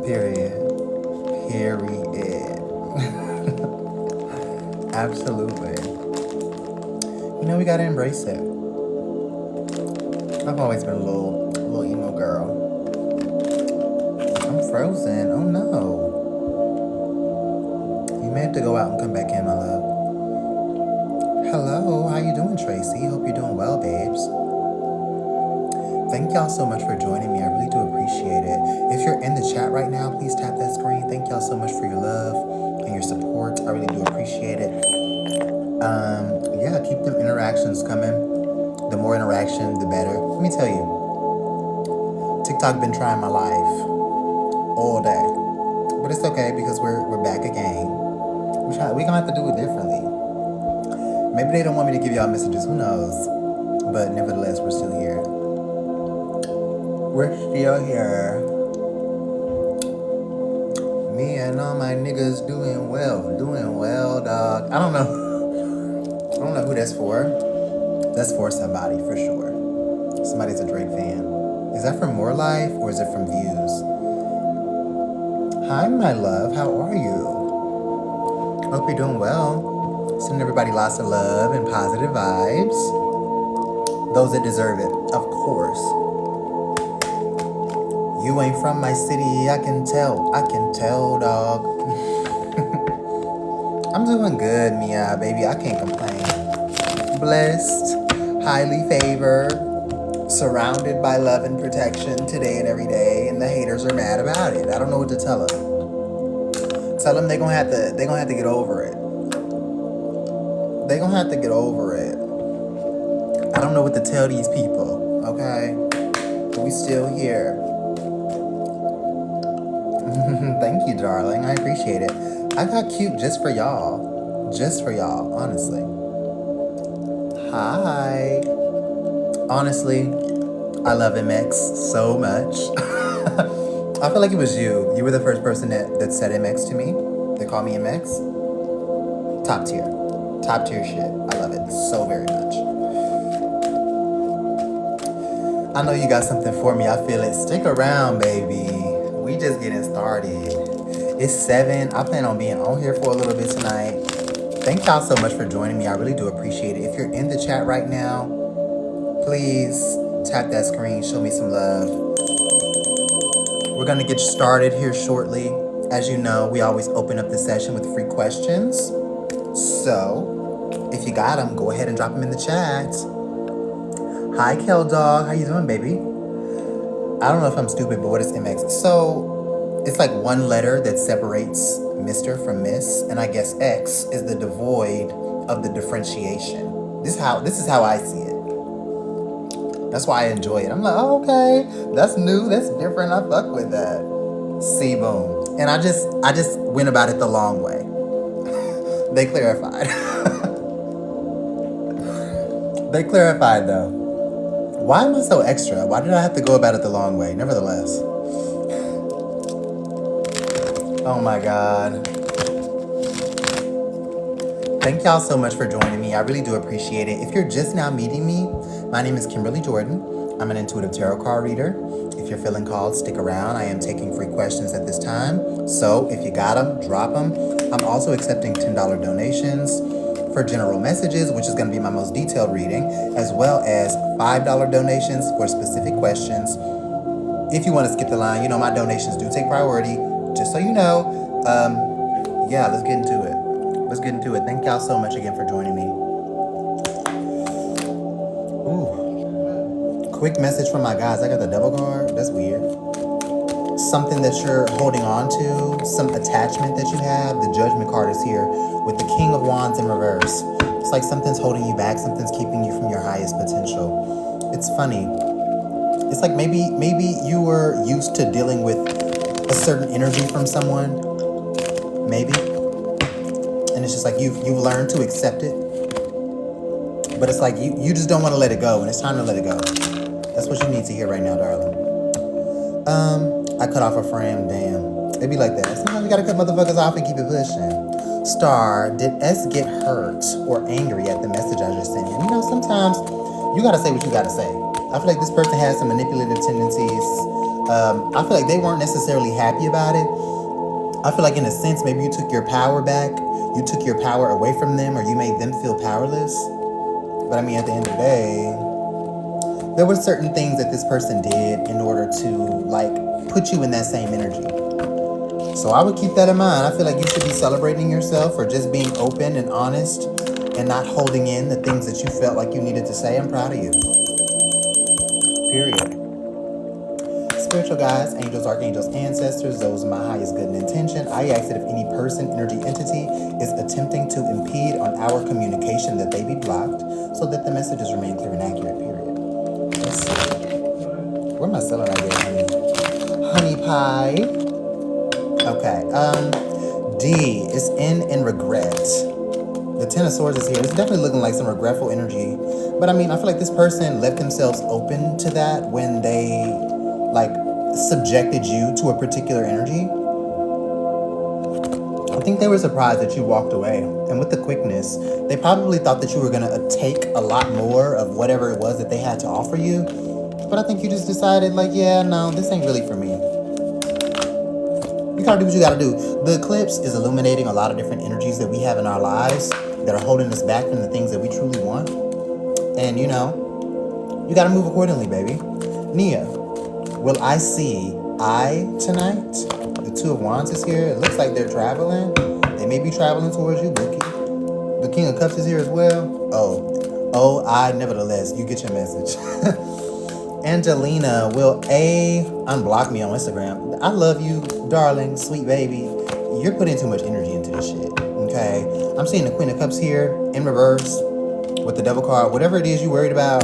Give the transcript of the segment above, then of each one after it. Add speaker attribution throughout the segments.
Speaker 1: Period. Period. Absolutely. We gotta embrace it. I've always been a little emo girl. I'm frozen. Oh no. You may have to go out and come back in, my love. Hello, how you doing, Tracy? Hope you're doing well, babes. Thank y'all so much for joining me. I really do appreciate it. If you're in the chat right now, please tap that screen. Thank y'all so much for your love and your support. I really do appreciate it. Yeah, keep them interactions coming. The more interaction, the better. Let me tell you, TikTok been trying my life all day, but it's okay because we're back again. We gonna have to do it differently. Maybe they don't want me to give y'all messages. Who knows? But nevertheless, we're still here. We're still here. Me and all my niggas doing well, dog. I don't know who that's for. That's for somebody, for sure. Somebody's a Drake fan. Is that from More Life or is it from Views? Hi, my love. How are you? Hope you're doing well. Sending everybody lots of love and positive vibes. Those that deserve it, of course. You ain't from my city, I can tell, dog. I'm doing good, Mia, baby. I can't complain. Blessed, highly favored, surrounded by love and protection today and every day, and the haters are mad about it. I don't know what to tell them. Tell them they're gonna have to get over it. They're gonna have to get over it. I don't know what to tell these people, okay? But we still here. Thank you, darling. I appreciate it. I got cute just for y'all. Just for y'all, honestly. Hi. Honestly, I love MX so much. I feel like it was you. You were the first person that said MX to me. They call me MX. Top tier. Top tier shit. I love it so very much. I know you got something for me. I feel it. Stick around, baby. We just getting started. It's 7. I plan on being on here for a little bit tonight. Thank y'all so much for joining me. I really do appreciate it. If you're in the chat right now, please tap that screen. Show me some love. We're going to get started here shortly. As you know, we always open up the session with free questions. So, if you got them, go ahead and drop them in the chat. Hi, Kel Dog. How you doing, baby? I don't know if I'm stupid, but what is MX? So, it's like one letter that separates Mr. from Miss, and I guess X is the devoid of the differentiation. This is how I see it. That's why I enjoy it. I'm like, oh, okay, that's new, that's different. I fuck with that. See, boom. And I just went about it the long way. They clarified. They clarified though. Why am I so extra? Why did I have to go about it the long way? Nevertheless. Oh my God. Thank y'all so much for joining me. I really do appreciate it. If you're just now meeting me, my name is Kimberly Jordan. I'm an intuitive tarot card reader. If you're feeling called, stick around. I am taking free questions at this time. So if you got them, drop them. I'm also accepting $10 donations for general messages, which is going to be my most detailed reading, as well as $5 donations for specific questions. If you want to skip the line, you know my donations do take priority, just so you know. Yeah, let's get into it. Let's get into it. Thank y'all so much again for joining me. Ooh. Quick message from my guys. I got the devil card. That's weird. Something that you're holding on to, some attachment that you have. The Judgment card is here with the King of Wands in reverse. It's like something's holding you back, something's keeping you from your highest potential. It's funny. It's like maybe you were used to dealing with a certain energy from someone. Maybe. And it's just like you've learned to accept it. But it's like you just don't want to let it go, and it's time to let it go. That's what you need to hear right now, darling. I cut off a frame, damn. It be like that. Sometimes you gotta cut motherfuckers off and keep it pushing. Star, did S get hurt or angry at the message I just sent him? You know, sometimes you gotta say what you gotta say. I feel like this person has some manipulative tendencies. I feel like they weren't necessarily happy about it. I feel like in a sense, maybe you took your power back. You took your power away from them, or you made them feel powerless. But I mean, at the end of the day, there were certain things that this person did in order to like put you in that same energy. So I would keep that in mind. I feel like you should be celebrating yourself for just being open and honest and not holding in the things that you felt like you needed to say. I'm proud of you. Period. Spiritual guides, angels, archangels, ancestors, those are my highest good and intention. I ask that if any person, energy, entity is attempting to impede on our communication, that they be blocked so that the messages remain clear and accurate. Period. Let's see. Where am I selling I get honey pie? Okay. D is in regret. The Ten of Swords is here. It's definitely looking like some regretful energy. But I mean, I feel like this person left themselves open to that when they like subjected you to a particular energy. I think they were surprised that you walked away. And with the quickness, they probably thought that you were going to take a lot more of whatever it was that they had to offer you. But I think you just decided like, yeah, no, this ain't really for me. You gotta do what you gotta do. The eclipse is illuminating a lot of different energies that we have in our lives that are holding us back from the things that we truly want. And you know, you gotta move accordingly, baby. Nia, will I see I tonight? The Two of Wands is here. It looks like they're traveling. They may be traveling towards you, Bookie. The King of Cups is here as well. Oh, I, nevertheless, you get your message. Angelina, will A unblock me on Instagram? I love you, darling, sweet baby. You're putting too much energy into this shit, okay? I'm seeing the Queen of Cups here in reverse with the Devil card. Whatever it is you're worried about,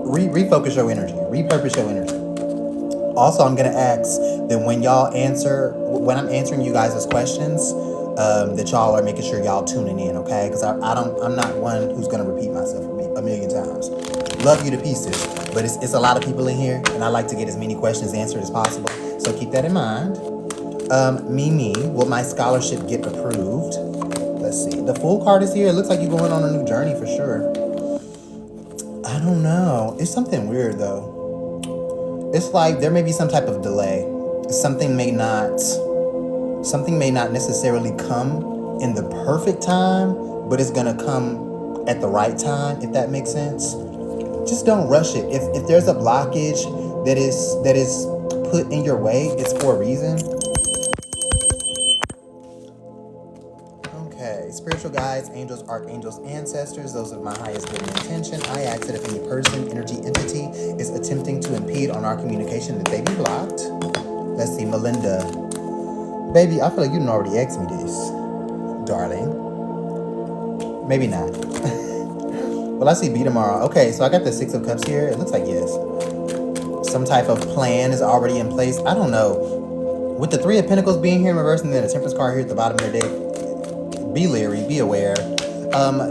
Speaker 1: refocus your energy, repurpose your energy. Also, I'm going to ask that when I'm answering you guys' questions, that y'all are making sure y'all tuning in, okay? Because I'm not one who's going to repeat myself a million times. Love you to pieces, but it's a lot of people in here, and I like to get as many questions answered as possible. So keep that in mind. Mimi, will my scholarship get approved? Let's see. The Fool card is here. It looks like you're going on a new journey for sure. I don't know. It's something weird though. It's like there may be some type of delay. Something may not necessarily come in the perfect time, but it's gonna come at the right time, if that makes sense. Just don't rush it. If there's a blockage that is put in your way, it's for a reason. Okay, spiritual guides, angels, archangels, ancestors, those are my highest good intention. I ask that if any person, energy, entity is attempting to impede on our communication, that they be blocked. Let's see, Melinda. Baby, I feel like you done already asked me this, darling. Maybe not. Well, I see B tomorrow. Okay, so I got the Six of Cups here. It looks like yes. Some type of plan is already in place. I don't know. With the Three of Pentacles being here in reverse and then the Temperance card here at the bottom of the deck, be leery, be aware.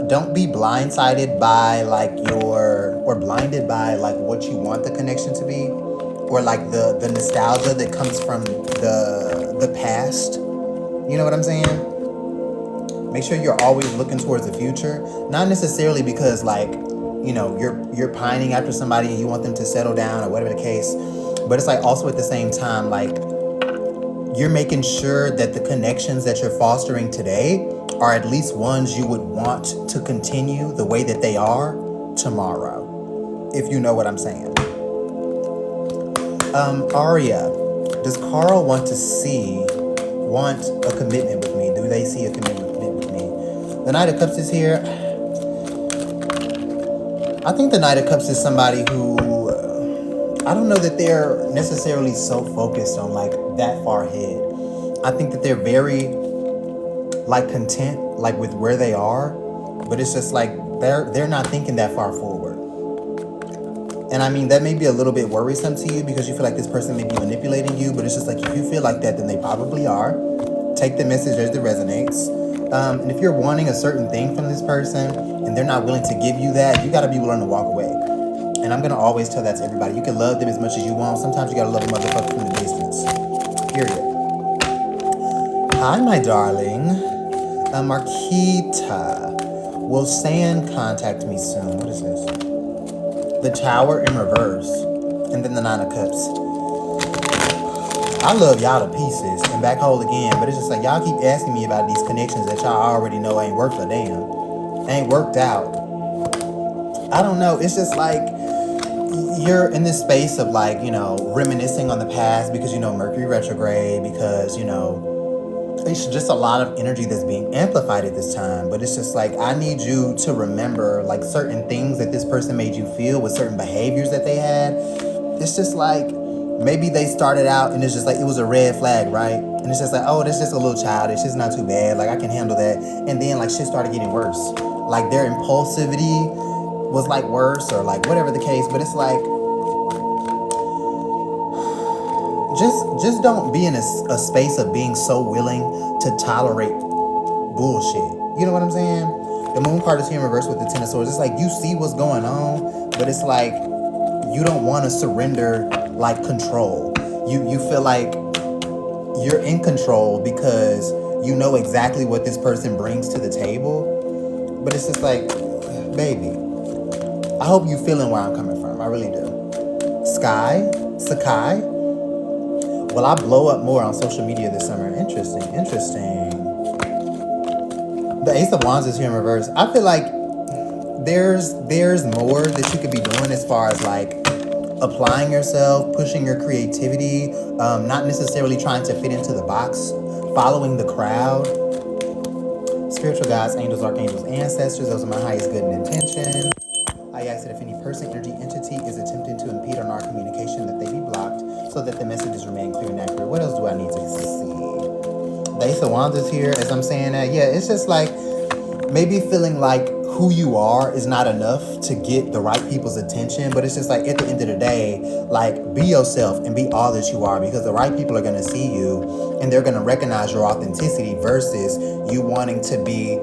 Speaker 1: Don't be blindsided by blinded by like what you want the connection to be, or like the nostalgia that comes from the past. You know what I'm saying? Make sure you're always looking towards the future. Not necessarily because like, you know, you're pining after somebody and you want them to settle down or whatever the case. But it's like also at the same time, like you're making sure that the connections that you're fostering today are at least ones you would want to continue the way that they are tomorrow. If you know what I'm saying. Aria, does Carl want a commitment with me? Do they see a commitment with me? The Knight of Cups is here. I think the Knight of Cups is somebody who, I don't know that they're necessarily so focused on like that far ahead. I think that they're very like content like with where they are, but it's just like they're not thinking that far forward. And I mean, that may be a little bit worrisome to you because you feel like this person may be manipulating you, but it's just like, if you feel like that, then they probably are. Take the message as it resonates. And if you're wanting a certain thing from this person and they're not willing to give you that, you got to be willing to walk away. And I'm going to always tell that to everybody. You can love them as much as you want. Sometimes you got to love a motherfucker from the distance. Period. Hi, my darling. Marquita. Will Sand contact me soon? What is this? The Tower in reverse. And then the Nine of Cups. I love y'all to pieces and back whole again, but it's just like y'all keep asking me about these connections that y'all already know ain't worth a damn. Ain't worked out. I don't know. It's just like you're in this space of like, you know, reminiscing on the past because, you know, Mercury retrograde, because, you know, it's just a lot of energy that's being amplified at this time. But it's just like, I need you to remember like certain things that this person made you feel with certain behaviors that they had. It's just like, maybe they started out and it's just like, it was a red flag, right? And it's just like, oh, that's just a little childish. It's not too bad. Like, I can handle that. And then like shit started getting worse. Like their impulsivity was like worse, or like whatever the case. But it's like, just don't be in a space of being so willing to tolerate bullshit. You know what I'm saying? The Moon card is here in reverse with the Ten of Swords. It's like you see what's going on, but it's like you don't want to surrender like control. You feel like you're in control because you know exactly what this person brings to the table. But it's just like, baby, I hope you feeling where I'm coming from. I really do. Sakai. Will I blow up more on social media this summer? Interesting. The Ace of Wands is here in reverse. I feel like there's more that you could be doing as far as like applying yourself, pushing your creativity, not necessarily trying to fit into the box, following the crowd. Spiritual guides, angels, archangels, ancestors, those are my highest good and intention. I ask that if any person, energy, entity is attempting to impede on our communication, that they be blocked so that the messages remain clear and accurate. What else do I need to see? The Ace of Wands is here as I'm saying that. Yeah, it's just like maybe feeling like who you are is not enough to get the right people's attention. But it's just like at the end of the day, like be yourself and be all that you are, because the right people are going to see you and they're going to recognize your authenticity versus you wanting to be,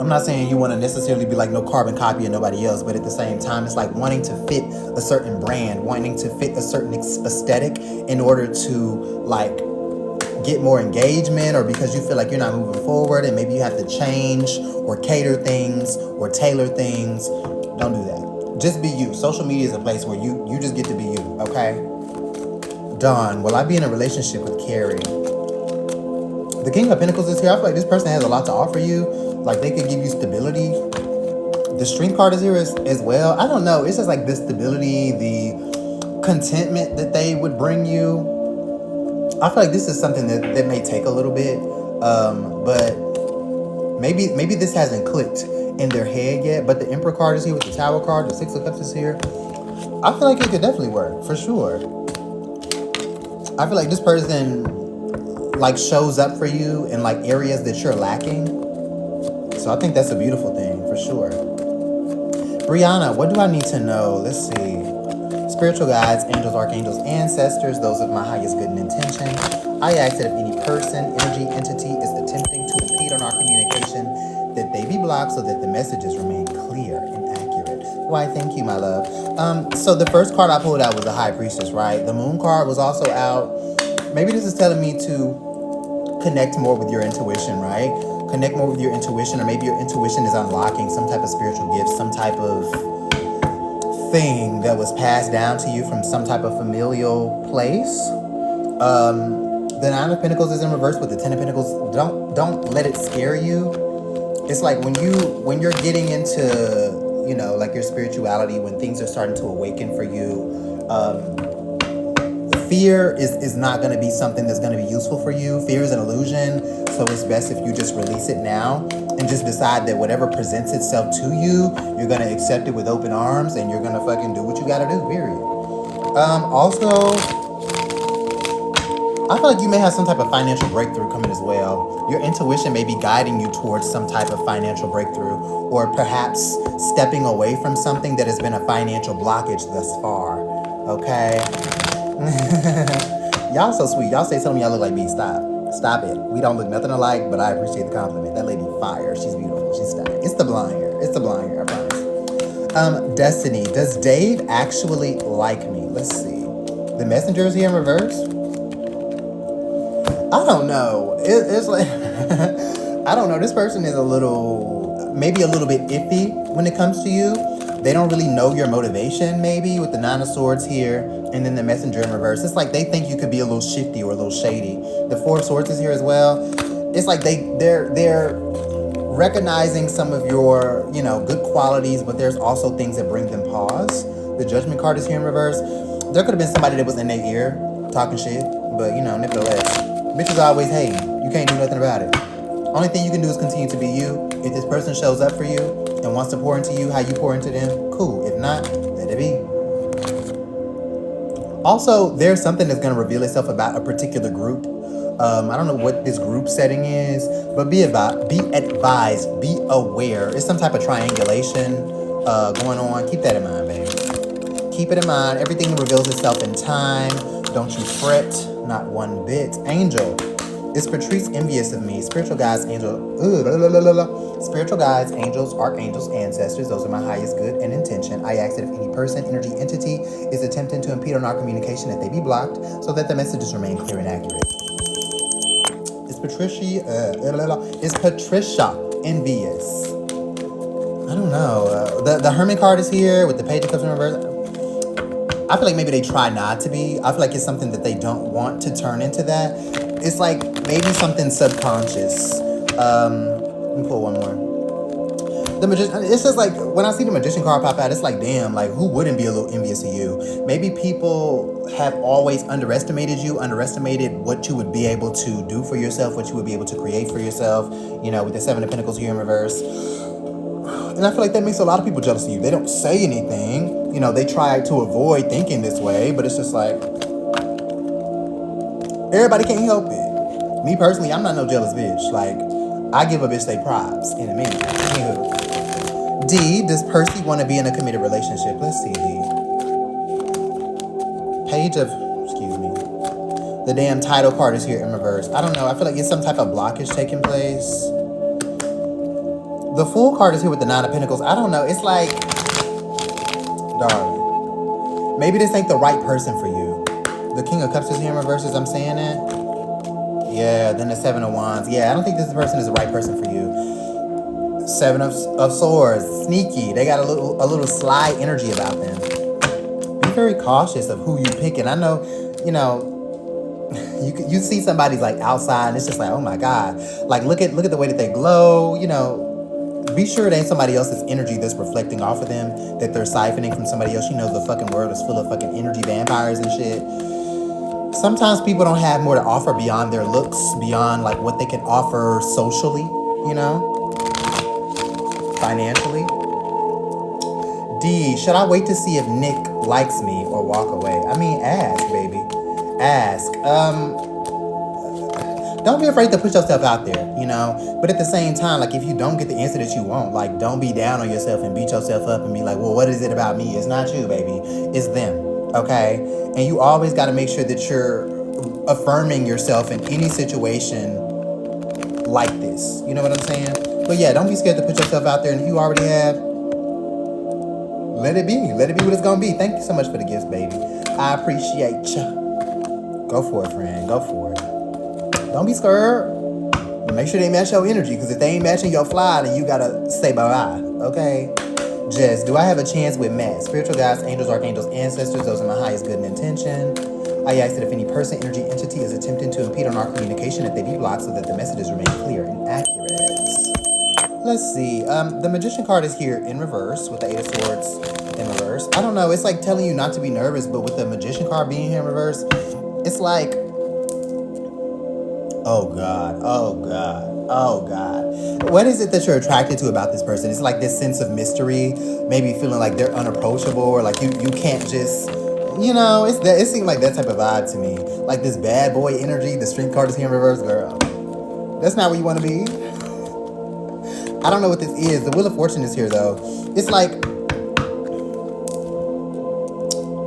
Speaker 1: I'm not saying you want to necessarily be like no carbon copy of nobody else, but at the same time, it's like wanting to fit a certain brand, wanting to fit a certain aesthetic in order to like get more engagement, or because you feel like you're not moving forward and maybe you have to change or cater things or tailor things. Don't do that. Just be you. Social media is a place where you just get to be you, okay? Dawn, will I be in a relationship with Carrie? The King of Pentacles is here. I feel like this person has a lot to offer you. Like they could give you stability. The Strength card is here as well. I don't know. It's just like the stability, the contentment that they would bring you. I feel like this is something that may take a little bit. But maybe this hasn't clicked in their head yet. But the Emperor card is here with the Tower card. The Six of Cups is here. I feel like it could definitely work for sure. I feel like this person like shows up for you in like areas that you're lacking. So I think that's a beautiful thing for sure. Brianna, what do I need to know? Let's see. Spiritual guides, angels, archangels, ancestors, those of my highest good and intention. I ask that if any person, energy, entity is attempting to impede on our communication, that they be blocked so that the messages remain clear and accurate. Why, thank you, my love. So the first card I pulled out was the High Priestess, right? The Moon card was also out. Maybe this is telling me to connect more with your intuition, right? Connect more with your intuition, or maybe your intuition is unlocking some type of spiritual gift, some type of thing that was passed down to you from some type of familial place. The Nine of Pentacles is in reverse with the Ten of Pentacles. Don't let it scare you. It's like when you're getting into, you know, like your spirituality, when things are starting to awaken for you, fear is not going to be something that's going to be useful for you. Fear is an illusion, so it's best if you just release it now and just decide that whatever presents itself to you, you're going to accept it with open arms and you're going to fucking do what you got to do, period. Also, I feel like you may have some type of financial breakthrough coming as well. Your intuition may be guiding you towards some type of financial breakthrough, or perhaps stepping away from something that has been a financial blockage thus far, okay? Y'all so sweet. Y'all say something y'all look like me. Stop it. We don't look nothing alike, but I appreciate the compliment. That lady fire. She's beautiful. She's stunning. It's the blonde hair. I promise. Destiny. Does Dave actually like me? Let's see. The Messenger is here in reverse. I don't know. It's like I don't know. This person is maybe a little bit iffy when it comes to you. They don't really know your motivation, maybe, with the Nine of Swords here, and then the Messenger in reverse. It's like they think you could be a little shifty or a little shady. The Four of Swords is here as well. It's like they're recognizing some of your, good qualities, but there's also things that bring them pause. The Judgment card is here in reverse. There could have been somebody that was in their ear talking shit, but nevertheless, bitches always hating. You can't do nothing about it. Only thing you can do is continue to be you. If this person shows up for you and wants to pour into you how you pour into them, cool. If not, let it be. Also, there's something that's going to reveal itself about a particular group. I don't know what this group setting is, but be advised, be aware. It's some type of triangulation going on. Keep that in mind, baby. Keep it in mind. Everything reveals itself in time. Don't you fret, not one bit. Angel. Is Patrice envious of me? Spiritual guides, spiritual guides, angels, archangels, ancestors. Those are my highest good and intention. I ask that if any person, energy, entity is attempting to impede on our communication, that they be blocked so that the messages remain clear and accurate. Is Patricia envious? I don't know. The Hermit card is here with the Page of Cups in reverse. I feel like maybe they try not to be. I feel like it's something that they don't want to turn into that. It's like maybe something subconscious. Let me pull one more. The Magician. It's just like when I see the Magician card pop out, it's like, damn, like who wouldn't be a little envious of you? Maybe people have always underestimated you, underestimated what you would be able to do for yourself, what you would be able to create for yourself. With the Seven of Pentacles here in reverse. And I feel like that makes a lot of people jealous of you. They don't say anything. They try to avoid thinking this way, but it's just like, everybody can't help it. Me personally, I'm not no jealous bitch. Like, I give a bitch they props in a minute. Anywho. D, does Percy want to be in a committed relationship? Let's see, D. Page of, the damn title card is here in reverse. I don't know. I feel like it's some type of blockage taking place. The Fool card is here with the Nine of Pentacles. I don't know. It's like, darling, maybe this ain't the right person for you. The King of Cups is here in reverse, as I'm saying that. Yeah, then the Seven of Wands. Yeah, I don't think this person is the right person for you. Seven of Swords, sneaky. They got a little sly energy about them. Be very cautious of who you pick. And I know, you see somebody's like outside, and it's just like, oh my God. Like look at the way that they glow. Be sure it ain't somebody else's energy that's reflecting off of them, that they're siphoning from somebody else. The fucking world is full of fucking energy vampires and shit. Sometimes people don't have more to offer beyond their looks, beyond like what they can offer socially, financially. D, should I wait to see if Nick likes me or walk away? I mean, ask, baby. Ask. Don't be afraid to put yourself out there, But at the same time, like, if you don't get the answer that you want, like, don't be down on yourself and beat yourself up and be like, well, what is it about me? It's not you, baby. It's them, okay? And you always got to make sure that you're affirming yourself in any situation like this. You know what I'm saying? But yeah, don't be scared to put yourself out there. And if you already have, let it be. Let it be what it's going to be. Thank you so much for the gifts, baby. I appreciate you. Go for it, friend. Go for it. Don't be scared. But make sure they match your energy, because if they ain't matching your fly, then you gotta say bye-bye, okay? Jess, do I have a chance with Matt? Spiritual guides, angels, archangels, ancestors, those are my highest good and intention. I ask that if any person, energy, entity is attempting to impede on our communication, that they be blocked so that the messages remain clear and accurate. Let's see. The Magician card is here in reverse with the Eight of Swords in reverse. I don't know. It's like telling you not to be nervous, but with the Magician card being here in reverse, it's like, oh God, oh God, oh God. What is it that you're attracted to about this person? It's like this sense of mystery, maybe feeling like they're unapproachable, or like you can't just, it seemed like that type of vibe to me. Like this bad boy energy. The Strength card is here in reverse, girl. That's not where you want to be. I don't know what this is. The Wheel of Fortune is here though. It's like,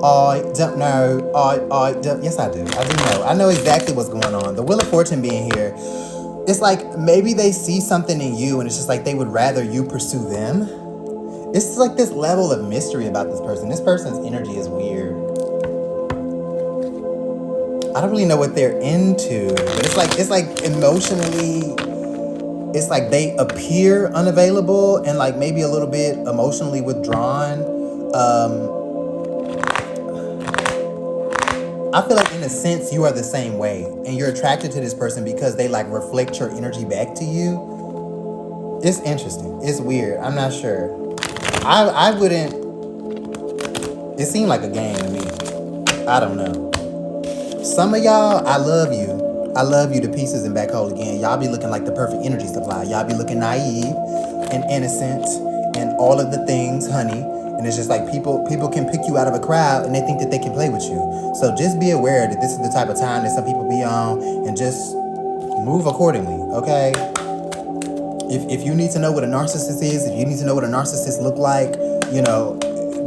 Speaker 1: I don't know. I don't. Yes, I do. I do know. I know exactly what's going on. The Wheel of Fortune being here, it's like maybe they see something in you and it's just like they would rather you pursue them. It's like this level of mystery about this person. This person's energy is weird. I don't really know what they're into, but it's like emotionally, it's like they appear unavailable and like maybe a little bit emotionally withdrawn. I feel like in a sense you are the same way and you're attracted to this person because they like reflect your energy back to you. It's interesting. It's weird. I'm not sure. I wouldn't. It seemed like a game to me. I don't know. Some of y'all, I love you. I love you to pieces and back home again. Y'all be looking like the perfect energy supply. Y'all be looking naive and innocent and all of the things, honey. And it's just like people can pick you out of a crowd and they think that they can play with you. So just be aware that this is the type of time that some people be on and just move accordingly, okay? If you need to know what a narcissist is, if you need to know what a narcissist look like,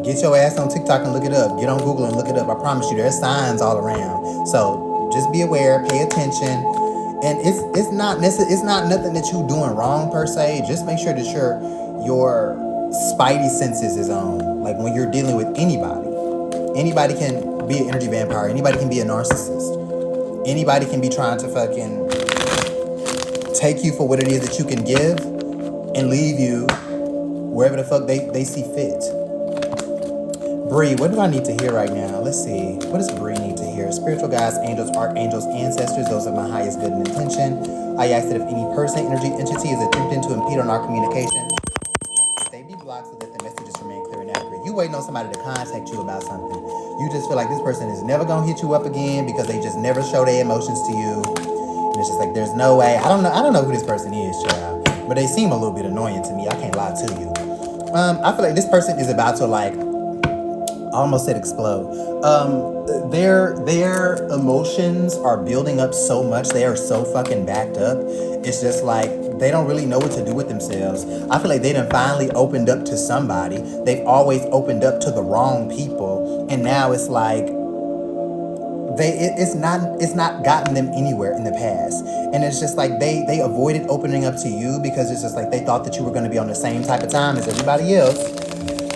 Speaker 1: get your ass on TikTok and look it up. Get on Google and look it up. I promise you, there's signs all around. So just be aware, pay attention, and it's not nothing that you doing wrong per se. Just make sure that your spidey senses is on. Like when you're dealing with anybody can be an energy vampire. Anybody can be a narcissist. Anybody can be trying to fucking take you for what it is that you can give and leave you wherever the fuck they see fit. Bree, what do I need to hear right now? Let's see. What does Bree need to hear? Spiritual guides, angels, archangels, ancestors, those are my highest good and intention. I ask that if any person, energy, entity is attempting to impede on our communication, if they be blocked so that the messages remain clear and accurate. You waiting on somebody to contact you about something. You just feel like this person is never gonna hit you up again because they just never show their emotions to you. And it's just like there's no way. I don't know who this person is, child. But they seem a little bit annoying to me. I can't lie to you. I feel like this person is about to like almost said explode. Their emotions are building up so much. They are so fucking backed up. It's just like they don't really know what to do with themselves. I feel like they done finally opened up to somebody. They've always opened up to the wrong people, and now it's like it's not gotten them anywhere in the past. And it's just like they avoided opening up to you because it's just like they thought that you were going to be on the same type of time as everybody else.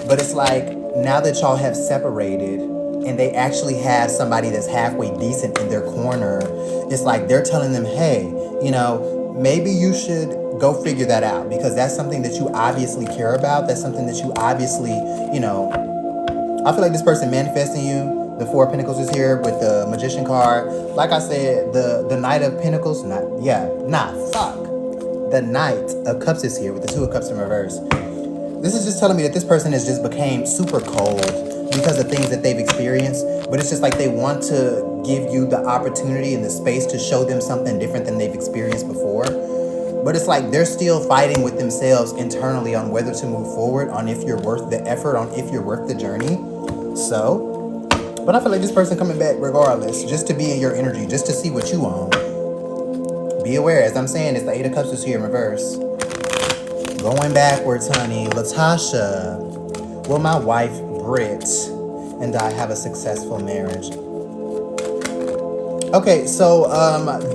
Speaker 1: But it's like now that y'all have separated and they actually have somebody that's halfway decent in their corner, it's like they're telling them, hey, maybe you should go figure that out because that's something that you obviously care about. That's something that you obviously, I feel like this person manifesting you. The Four of Pentacles is here with the Magician card. Like I said, the Knight of Pentacles, the Knight of Cups is here with the Two of Cups in reverse. This is just telling me that this person has just became super cold because of things that they've experienced. But it's just like they want to give you the opportunity and the space to show them something different than they've experienced before. But it's like they're still fighting with themselves internally on whether to move forward, on if you're worth the effort, on if you're worth the journey. But I feel like this person coming back regardless, just to be in your energy, just to see what you own. Be aware, as I'm saying, it's the Eight of Cups is here in reverse. Going backwards, honey. Latasha. Will my wife, Britt, and I have a successful marriage? Okay, so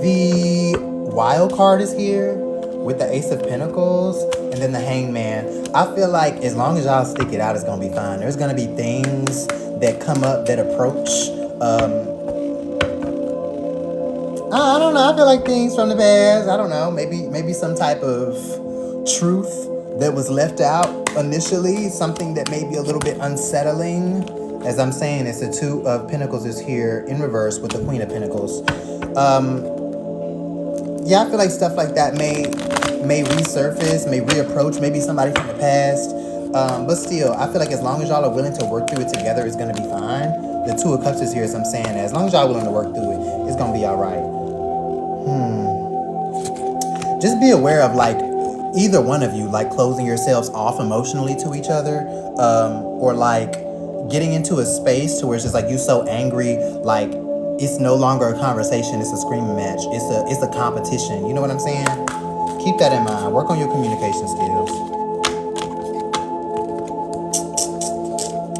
Speaker 1: the Wild card is here with the Ace of Pentacles and then the Hangman. I feel like as long as y'all stick it out, it's going to be fine. There's going to be things that come up that approach. I don't know. I feel like things from the past. I don't know. Maybe some type of truth that was left out initially. Something that may be a little bit unsettling. As I'm saying, it's the Two of Pentacles is here in reverse with the Queen of Pentacles. Yeah, I feel like stuff like that may resurface, may reapproach, maybe somebody from the past. But still, I feel like as long as y'all are willing to work through it together, it's going to be fine. The Two of Cups is here, as I'm saying. As long as y'all are willing to work through it, it's going to be all right. Just be aware of, like, either one of you, like, closing yourselves off emotionally to each other. Or, like, getting into a space to where it's just, like, you so angry, like, it's no longer a conversation. It's a screaming match. It's a competition. You know what I'm saying? Keep that in mind. Work on your communication skills.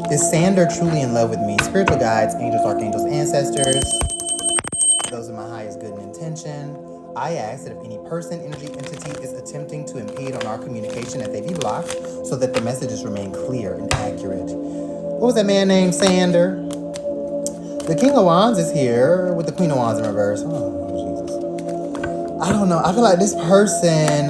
Speaker 1: Is Sander truly in love with me? Spiritual guides, angels, archangels, ancestors. Those are my highest good and intention. I ask that if any person, energy, entity is attempting to impede on our communication, that they be blocked so that the messages remain clear and accurate. What was that man named? Sander? The King of Wands is here with the Queen of Wands in reverse. Oh, Jesus. I don't know. I feel like this person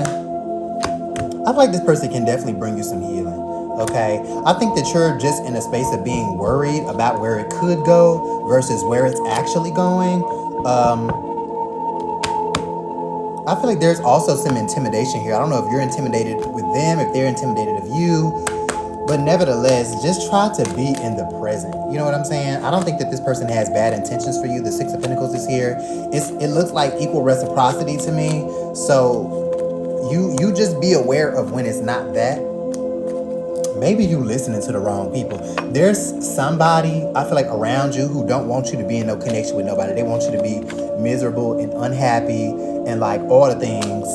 Speaker 1: I feel like this person can definitely bring you some healing. Okay, I think that you're just in a space of being worried about where it could go versus where it's actually going. I feel like there's also some intimidation here. I don't know if you're intimidated with them, if they're intimidated of you, but nevertheless, just try to be in the present. You know what I'm saying? I don't think that this person has bad intentions for you. The Six of Pentacles is here. It looks like equal reciprocity to me. So you just be aware of when it's not that. Maybe you listening to the wrong people. There's somebody, I feel like, around you who don't want you to be in no connection with nobody. They want you to be miserable and unhappy and like all the things.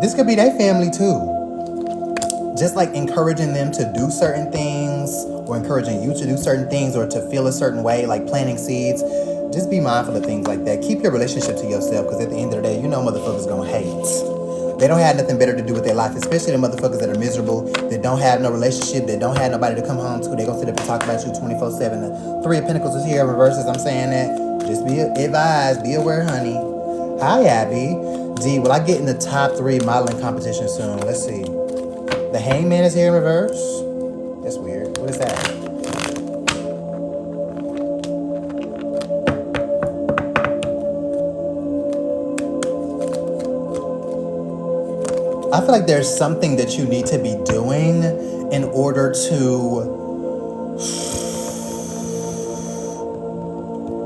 Speaker 1: This could be their family too. Just like encouraging them to do certain things or encouraging you to do certain things or to feel a certain way, like planting seeds. Just be mindful of things like that. Keep your relationship to yourself, because at the end of the day, you know motherfuckers gonna hate. They don't have nothing better to do with their life, especially the motherfuckers that are miserable, that don't have no relationship, that don't have nobody to come home to. They gonna sit up and talk about you 24/7. The Three of Pentacles is here in reverse as I'm saying that. Just be advised, be aware, honey. Hi, Abby. D, will I get in the top 3 modeling competition soon? Let's see. The Hangman is here in reverse. That's weird. What is that? I feel like there's something that you need to be doing in order to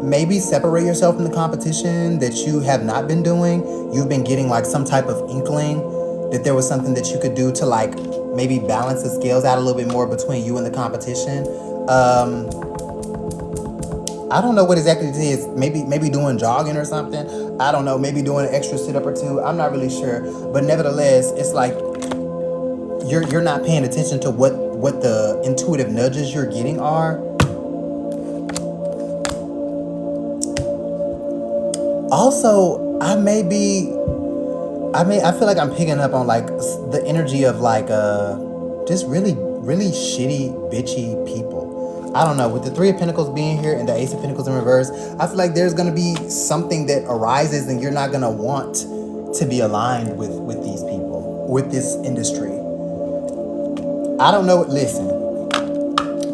Speaker 1: maybe separate yourself from the competition that you have not been doing. You've been getting like some type of inkling that there was something that you could do to like maybe balance the scales out a little bit more between you and the competition. I don't know what exactly it is. Maybe doing jogging or something. I don't know. Maybe doing an extra sit up or two. I'm not really sure. But nevertheless, it's like you're not paying attention to what the intuitive nudges you're getting are. Also, I feel like I'm picking up on like the energy of like just really shitty, bitchy people. I don't know, with the Three of Pentacles being here and the Ace of Pentacles in reverse, I feel like there's gonna be something that arises and you're not gonna want to be aligned with these people, with this industry. I don't know, listen,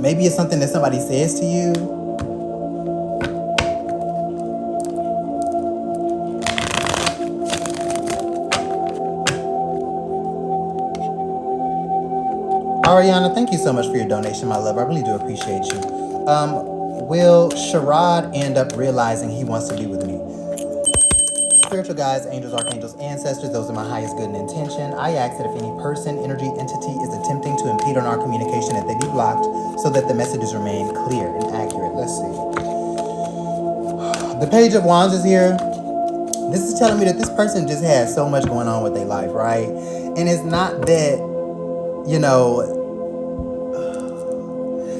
Speaker 1: maybe it's something that somebody says to you. Ariana, thank you so much for your donation, my love. I really do appreciate you. Will Sharad end up realizing he wants to be with me? Spiritual guides, angels, archangels, ancestors, those are my highest good and intention. I ask that if any person, energy, entity is attempting to impede on our communication, that they be blocked so that the messages remain clear and accurate. Let's see. The Page of Wands is here. This is telling me that this person just has so much going on with their life, right? And it's not that, you know,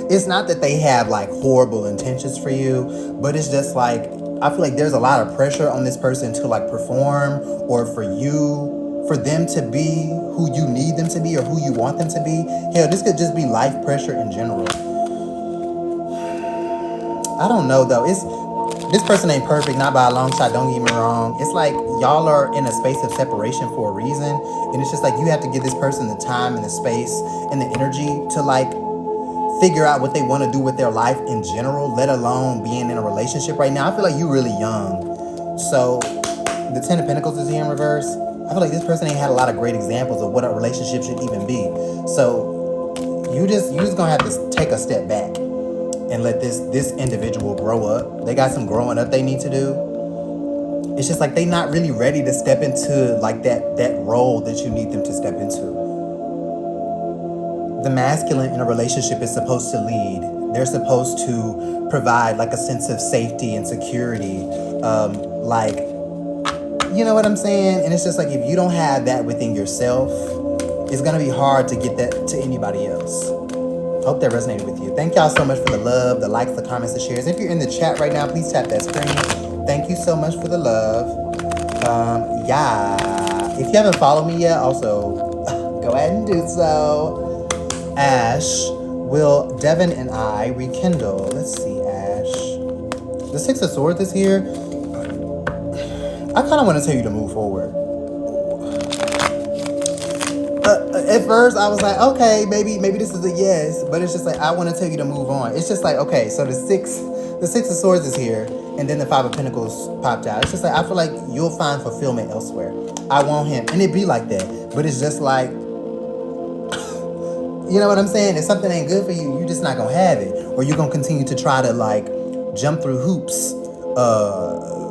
Speaker 1: it's not that they have like horrible intentions for you, but it's just like, I feel like there's a lot of pressure on this person to like perform, or for them to be who you need them to be or who you want them to be. Hell, this could just be life pressure in general. I don't know though. This person ain't perfect, not by a long shot, don't get me wrong. It's like y'all are in a space of separation for a reason. And it's just like you have to give this person the time and the space and the energy to like figure out what they want to do with their life in general, let alone being in a relationship right now. I feel like you're really young. So the Ten of Pentacles is here in reverse. I feel like this person ain't had a lot of great examples of what a relationship should even be. So you just gonna have to take a step back and let this individual grow up. They got some growing up they need to do. It's just like they not really ready to step into like that role that you need them to step into. The masculine in a relationship is supposed to lead. They're supposed to provide like a sense of safety and security. Like, you know what I'm saying? And it's just like, if you don't have that within yourself, it's gonna be hard to get that to anybody else. Hope that resonated with you. Thank y'all so much for the love, the likes, the comments, the shares. If you're in the chat right now, please tap that screen. Thank you so much for the love. Yeah. If you haven't followed me yet, also go ahead and do so. Ash, will Devin and I rekindle? Let's see, Ash. The Six of Swords is here. I kind of want to tell you to move forward. at first I was like, okay, maybe this is a yes, but it's just like I want to tell you to move on. It's just like, okay, so the six of swords is here, and then the 5 of pentacles popped out. It's just like I feel like you'll find fulfillment elsewhere. I want him, and it be like that, but it's just like, you know what I'm saying? If something ain't good for you, you're just not gonna have it, or you're gonna continue to try to like jump through hoops,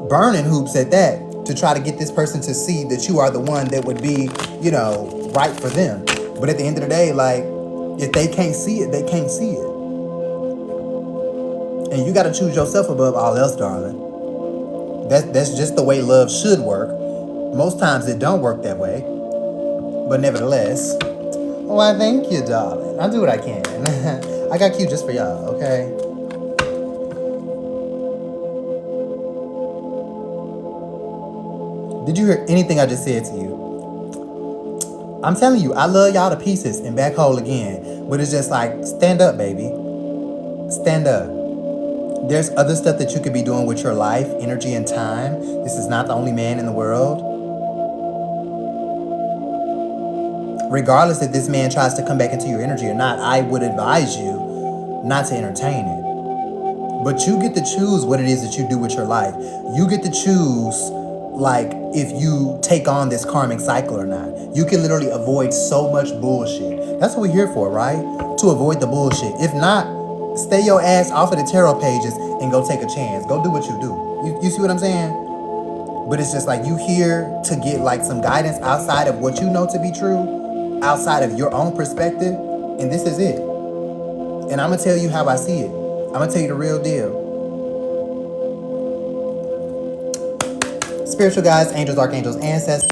Speaker 1: burning hoops at that, to try to get this person to see that you are the one that would be, you know, right for them. But at the end of the day, like, if they can't see it, they can't see it. And you got to choose yourself above all else, darling. That's just the way love should work. Most times it don't work that way. But nevertheless, well, thank you, darling. I'll do what I can. I got cute just for y'all, okay? Did you hear anything I just said to you? I'm telling you, I love y'all to pieces and back hole again. But it's just like, stand up, baby. Stand up. There's other stuff that you could be doing with your life, energy, and time. This is not the only man in the world. Regardless if this man tries to come back into your energy or not, I would advise you not to entertain it. But you get to choose what it is that you do with your life. You get to choose, like, if you take on this karmic cycle or not. You can literally avoid so much bullshit. That's what we're here for, right? To avoid the bullshit. If not, stay your ass off of the tarot pages and go take a chance. Go do what you do. You see what I'm saying? But it's just like you here to get like some guidance outside of what you know to be true, outside of your own perspective, and this is it. And I'm gonna tell you how I see it. I'm gonna tell you the real deal. Spiritual guides, angels, archangels, ancestors,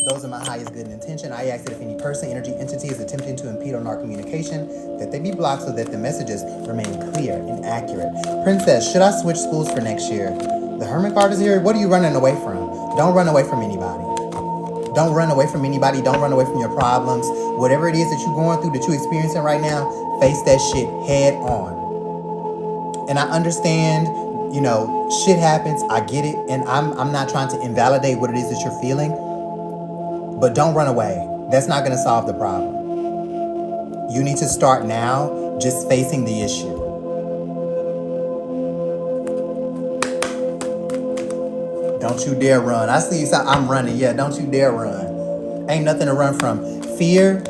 Speaker 1: those are my highest good intention. I ask that if any person, energy, entity is attempting to impede on our communication, that they be blocked so that the messages remain clear and accurate. Princess, should I switch schools for next year? The Hermit card is here. What are you running away from? Don't run away from anybody. Don't run away from anybody. Don't run away from your problems. Whatever it is that you're going through, that you're experiencing right now, face that shit head on. And I understand, you know, shit happens. I get it. And I'm not trying to invalidate what it is that you're feeling. But don't run away. That's not going to solve the problem. You need to start now just facing the issue. Don't you dare run. I see you say I'm running. Yeah, don't you dare run. Ain't nothing to run from. Fear,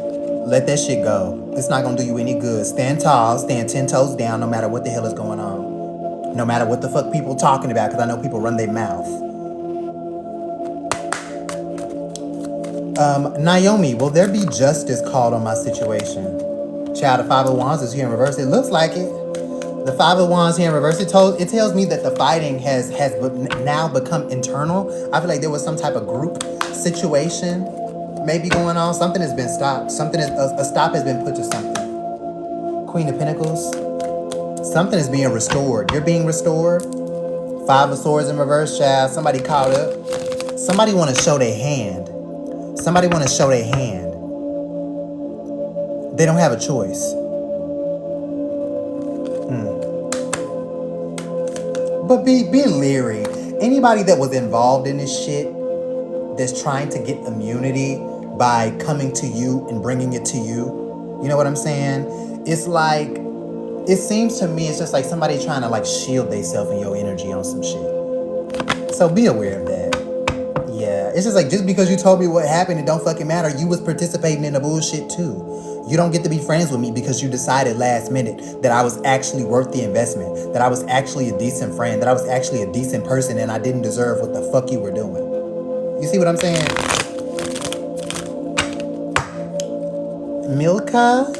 Speaker 1: let that shit go. It's not going to do you any good. Stand tall, stand 10 toes down no matter what the hell is going on. No matter what the fuck people talking about, because I know people run their mouth. Naomi, will there be justice called on my situation? Child, the 5 of Wands is here in reverse. It looks like it. The 5 of Wands here in reverse, it tells me that the fighting has now become internal. I feel like there was some type of group situation maybe going on. Something has been stopped. A stop has been put to something. Queen of Pentacles. Something is being restored. You're being restored. 5 of Swords in reverse, child. Somebody caught up. Somebody want to show their hand. Somebody want to show their hand. They don't have a choice. But be leery. Anybody that was involved in this shit, that's trying to get immunity by coming to you and bringing it to you, you know what I'm saying? It's like, it seems to me, it's just like somebody trying to like shield themselves and your energy on some shit. So be aware of that. Yeah, it's just like, just because you told me what happened, it don't fucking matter. You was participating in the bullshit too. You don't get to be friends with me because you decided last minute that I was actually worth the investment, that I was actually a decent friend, that I was actually a decent person, and I didn't deserve what the fuck you were doing. You see what I'm saying? Milka?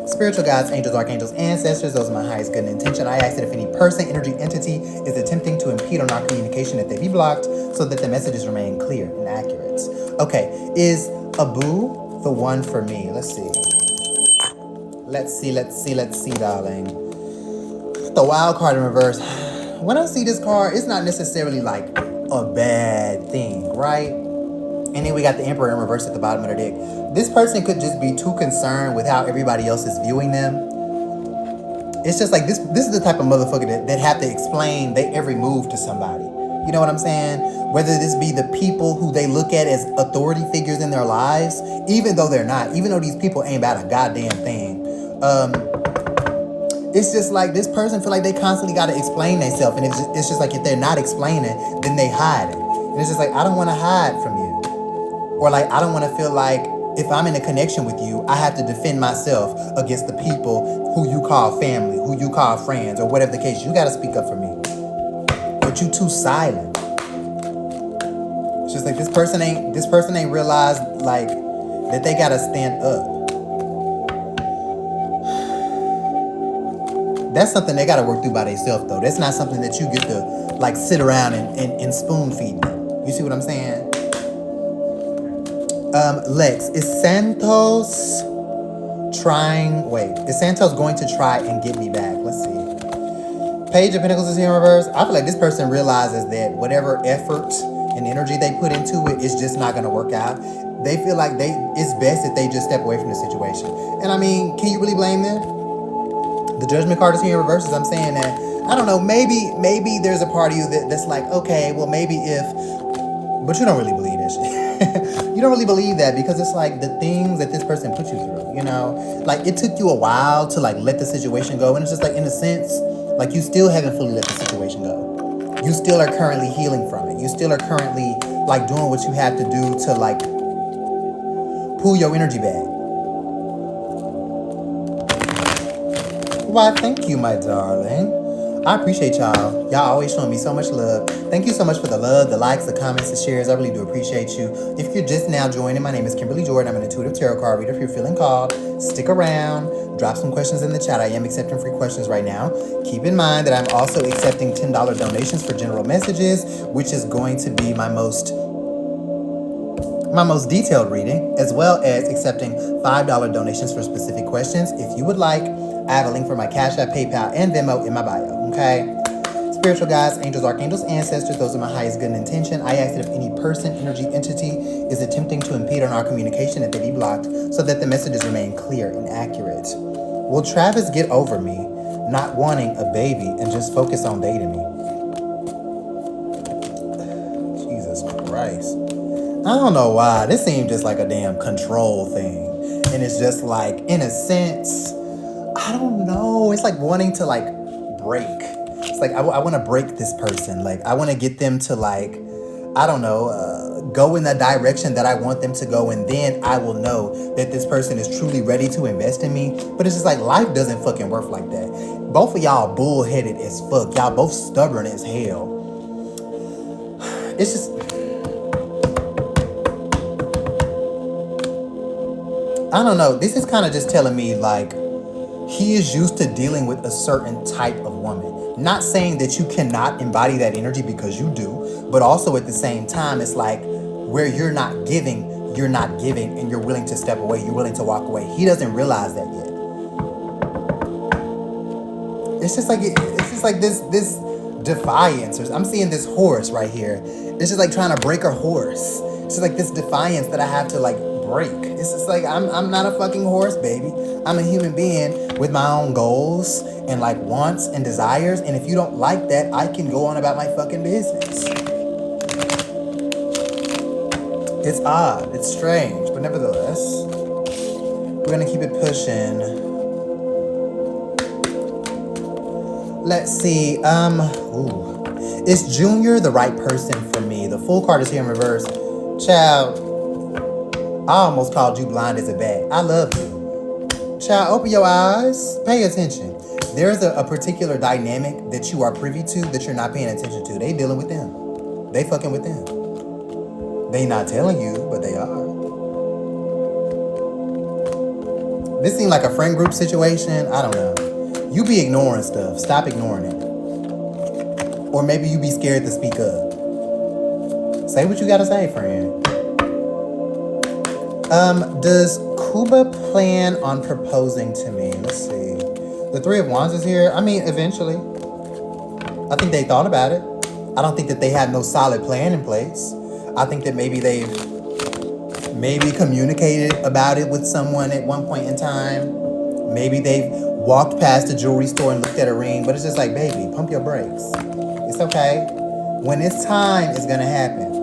Speaker 1: Spiritual guides, angels, archangels, ancestors, those are my highest good intention. I ask that if any person, energy, entity is attempting to impede on our communication, that they be blocked so that the messages remain clear and accurate. Okay, is Abu the one for me? Let's see. Let's see, darling. The wild card in reverse. When I see this card, it's not necessarily like a bad thing, right? And then we got the Emperor in reverse at the bottom of the deck. This person could just be too concerned with how everybody else is viewing them. It's just like this is the type of motherfucker that have to explain their every move to somebody. You know what I'm saying? Whether this be the people who they look at as authority figures in their lives, even though they're not, even though these people ain't about a goddamn thing. It's just like this person feel like they constantly got to explain themselves, and it's just like if they're not explaining, then they hide it. And it's just like, I don't want to hide from you, or like I don't want to feel like if I'm in a connection with you, I have to defend myself against the people who you call family, who you call friends, or whatever the case. You got to speak up for me, but you too silent. It's just like this person ain't realized like that they got to stand up. That's something they got to work through by themselves, though. That's not something that you get to, like, sit around and spoon feed them. You see what I'm saying? Lex, is Santos going to try and get me back? Let's see. Page of Pentacles is here in reverse. I feel like this person realizes that whatever effort and energy they put into it is just not going to work out. They feel like it's best that they just step away from the situation. And I mean, can you really blame them? The Judgment card is here in reverse. As I'm saying that, I don't know, maybe there's a part of you that's like, okay, well, maybe if, but you don't really believe that shit. You don't really believe that, because it's like the things that this person put you through, you know? Like, it took you a while to, like, let the situation go. And it's just like, in a sense, like, you still haven't fully let the situation go. You still are currently healing from it. You still are currently, like, doing what you have to do to, like, pull your energy back. Why, thank you, my darling. I appreciate y'all. Y'all always showing me so much love. Thank you so much for the love, the likes, the comments, the shares. I really do appreciate you. If you're just now joining, my name is Kimberly Jordan. I'm an intuitive tarot card reader. If you're feeling called, stick around. Drop some questions in the chat. I am accepting free questions right now. Keep in mind that I'm also accepting $10 donations for general messages, which is going to be my most detailed reading, as well as accepting $5 donations for specific questions. If you would like, I have a link for my Cash App, PayPal, and Venmo in my bio, okay? Spiritual guides, angels, archangels, ancestors, those are my highest good intention. I ask that if any person, energy, entity is attempting to impede on our communication, that they be blocked so that the messages remain clear and accurate. Will Travis get over me not wanting a baby and just focus on dating me? Jesus Christ. I don't know why. This seemed just like a damn control thing. And it's just like, in a sense, I don't know. It's like wanting to like break. It's like, I want to break this person. Like, I want to get them to like, I don't know, go in the direction that I want them to go. And then I will know that this person is truly ready to invest in me. But it's just like, life doesn't fucking work like that. Both of y'all bullheaded as fuck. Y'all both stubborn as hell. It's just, I don't know. This is kind of just telling me like, he is used to dealing with a certain type of woman. Not saying that you cannot embody that energy, because you do, but also at the same time, it's like where you're not giving, and you're willing to step away, you're willing to walk away. He doesn't realize that yet. It's just like this defiance. I'm seeing this horse right here. It's just like trying to break a horse. It's just like this defiance that I have to like break. It's just like, I'm not a fucking horse, baby. I'm a human being with my own goals and like wants and desires. And if you don't like that, I can go on about my fucking business. It's odd. It's strange. But nevertheless, we're going to keep it pushing. Let's see. Is Junior the right person for me? The Fool card is here in reverse. Child, I almost called you blind as a bat. I love you. Child, open your eyes. Pay attention. There's a particular dynamic that you are privy to that you're not paying attention to. They dealing with them. They fucking with them. They not telling you, but they are. This seemed like a friend group situation. I don't know. You be ignoring stuff. Stop ignoring it. Or maybe you be scared to speak up. Say what you gotta say, friend. Does Kuba plan on proposing to me? Let's see. The Three of Wands is here. I mean, eventually. I think they thought about it. I don't think that they had no solid plan in place. I think that maybe they've communicated about it with someone at one point in time. Maybe they've walked past the jewelry store and looked at a ring. But it's just like, baby, pump your brakes. It's okay. When it's time, it's going to happen.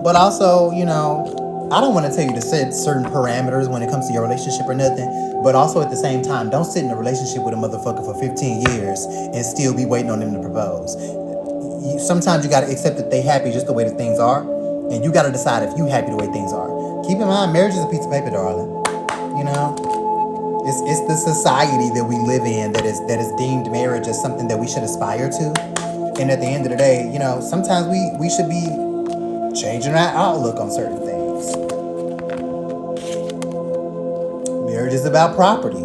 Speaker 1: But also, you know, I don't want to tell you to set certain parameters when it comes to your relationship or nothing, but also at the same time, don't sit in a relationship with a motherfucker for 15 years and still be waiting on them to propose. Sometimes you got to accept that they happy just the way that things are, and you got to decide if you happy the way things are. Keep in mind, marriage is a piece of paper, darling. You know, it's the society that we live in that is deemed marriage as something that we should aspire to. And at the end of the day, you know, sometimes we should be changing our outlook on certain things. Marriage is about property,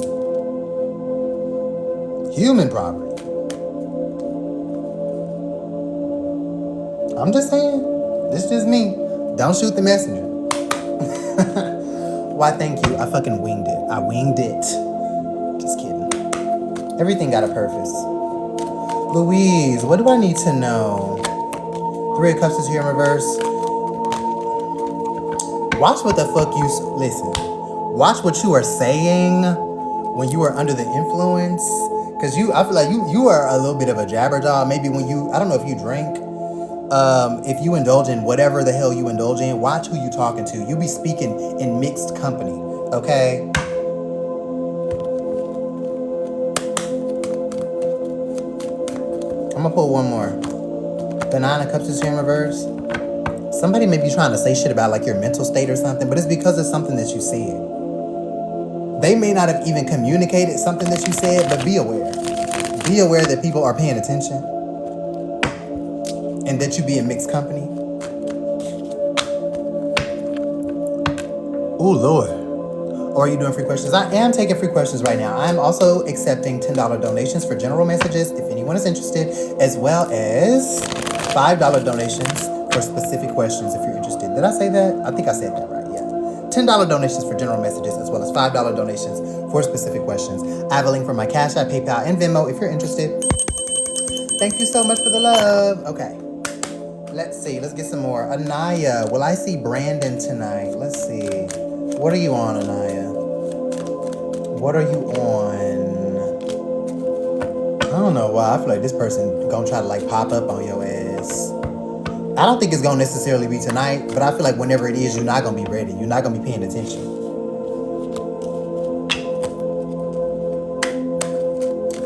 Speaker 1: human property. I'm just saying, this is just me. Don't shoot the messenger. Why, thank you. I fucking winged it. I winged it. Just kidding. Everything got a purpose. Louise, what do I need to know? Three of Cups is here in reverse. Watch what the fuck you... Listen. Watch what you are saying when you are under the influence. Because I feel like you are a little bit of a jabberjaw. Maybe when you... I don't know if you drink. If you indulge in whatever the hell you indulge in, watch who you talking to. You be speaking in mixed company, okay? I'm gonna pull one more. The Nine of Cups is here in reverse. Somebody may be trying to say shit about like your mental state or something, but it's because of something that you said. They may not have even communicated something that you said, but be aware. Be aware that people are paying attention. And that you be in mixed company. Oh, Lord. Or are you doing free questions? I am taking free questions right now. I am also accepting $10 donations for general messages if anyone is interested, as well as $5 donations for specific questions if you're interested. Did I say that? I think I said that right, yeah. $10 donations for general messages, as well as $5 donations for specific questions. I have a link for my Cash App, PayPal, and Venmo if you're interested. Thank you so much for the love. Okay. Let's see. Let's get some more. Anaya. Will I see Brandon tonight? Let's see. What are you on, Anaya? What are you on? I don't know why. I feel like this person gonna try to like pop up on your ass. I don't think it's gonna necessarily be tonight, but I feel like whenever it is, you're not gonna be ready. You're not gonna be paying attention.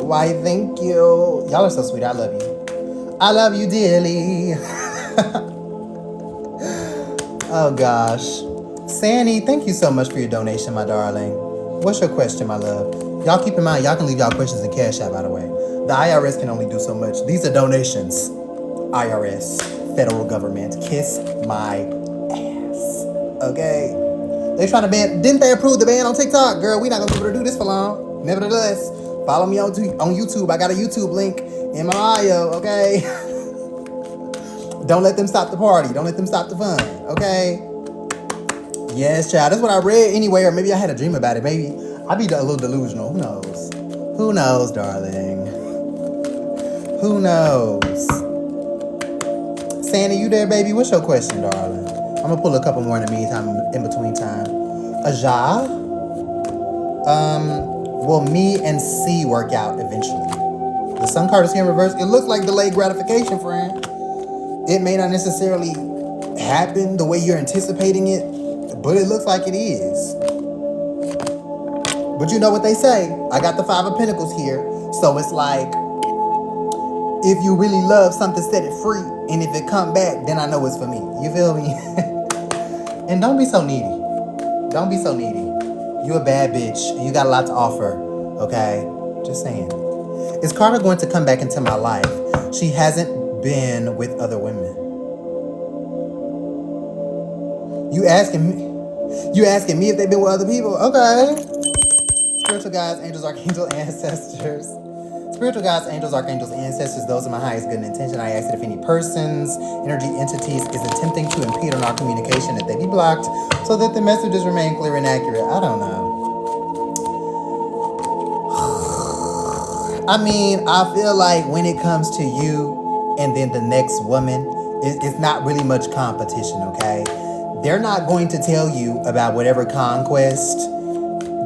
Speaker 1: Why, thank you. Y'all are so sweet. I love you. I love you dearly. Oh gosh. Sandy, thank you so much for your donation, my darling. What's your question, my love? Y'all keep in mind, y'all can leave y'all questions in Cash App, by the way. The IRS can only do so much. These are donations. IRS, federal government, kiss my ass. Okay? They trying to ban, didn't they approve the ban on TikTok? Girl, we not gonna be able to do this for long. Nevertheless, follow me on YouTube. I got a YouTube link in my bio, okay? Don't let them stop the party. Don't let them stop the fun, okay? Yes, child. That's what I read anyway, or maybe I had a dream about it. Maybe I be a little delusional. Who knows? Who knows, darling? Who knows? Sandy, you there, baby? What's your question, darling? I'm gonna pull a couple more in the meantime, in between time. Aja? Will me and C work out eventually? The Sun card is here in reverse. It looks like delayed gratification, friend. It may not necessarily happen the way you're anticipating it, but it looks like it is. But you know what they say. I got the Five of Pentacles here. So it's like, if you really love something, set it free. And if it come back, then I know it's for me. You feel me? And don't be so needy. Don't be so needy. You a bad bitch and you got a lot to offer. Okay? Just saying. Is Carter going to come back into my life? She hasn't been with other women. You asking me if they've been with other people? Okay. Spiritual guides, angels, archangels, ancestors. Spiritual guides, angels, archangels, ancestors, those are my highest good intention. I ask that if any persons, energy, entities is attempting to impede on our communication, that they be blocked so that the messages remain clear and accurate. I don't know. I mean, I feel like when it comes to you and then the next woman, it's not really much competition, okay? They're not going to tell you about whatever conquest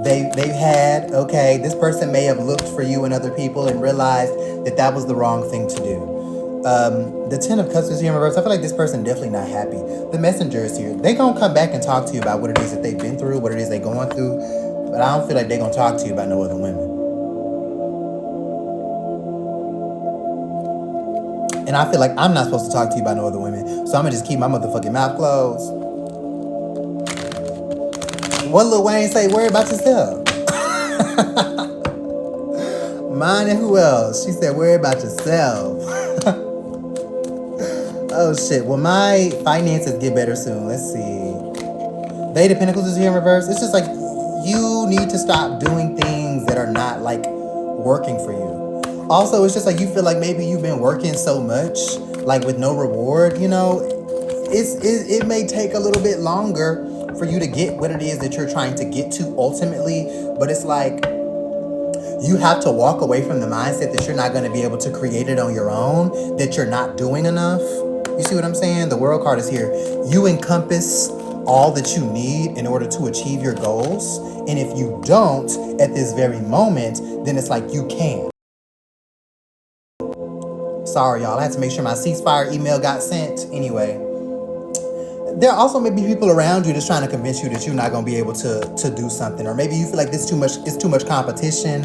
Speaker 1: they've had, okay? This person may have looked for you and other people and realized that that was the wrong thing to do. The Ten of Cups is here in reverse. I feel like this person definitely not happy. The Messenger is here. They gonna come back and talk to you about what it is that they've been through, what it is they going through. But I don't feel like they gonna talk to you about no other women. And I feel like I'm not supposed to talk to you about no other women. So I'm gonna just keep my motherfucking mouth closed. What Lil Wayne say? Worry about yourself. Mine and who else? She said, worry about yourself. Oh shit. Well, my finances get better soon. Let's see. The Eight of Pentacles is here in reverse. It's just like you need to stop doing things that are not like working for you. Also, it's just like you feel like maybe you've been working so much, like with no reward, you know. It may take a little bit longer for you to get what it is that you're trying to get to ultimately, but it's like you have to walk away from the mindset that you're not going to be able to create it on your own, that you're not doing enough. You see what I'm saying? The World card is here. You encompass all that you need in order to achieve your goals. And if you don't at this very moment, then it's like you can't. Sorry, y'all. I had to make sure my ceasefire email got sent. Anyway, there also may be people around you that's trying to convince you that you're not going to be able to do something. Or maybe you feel like it's too much competition,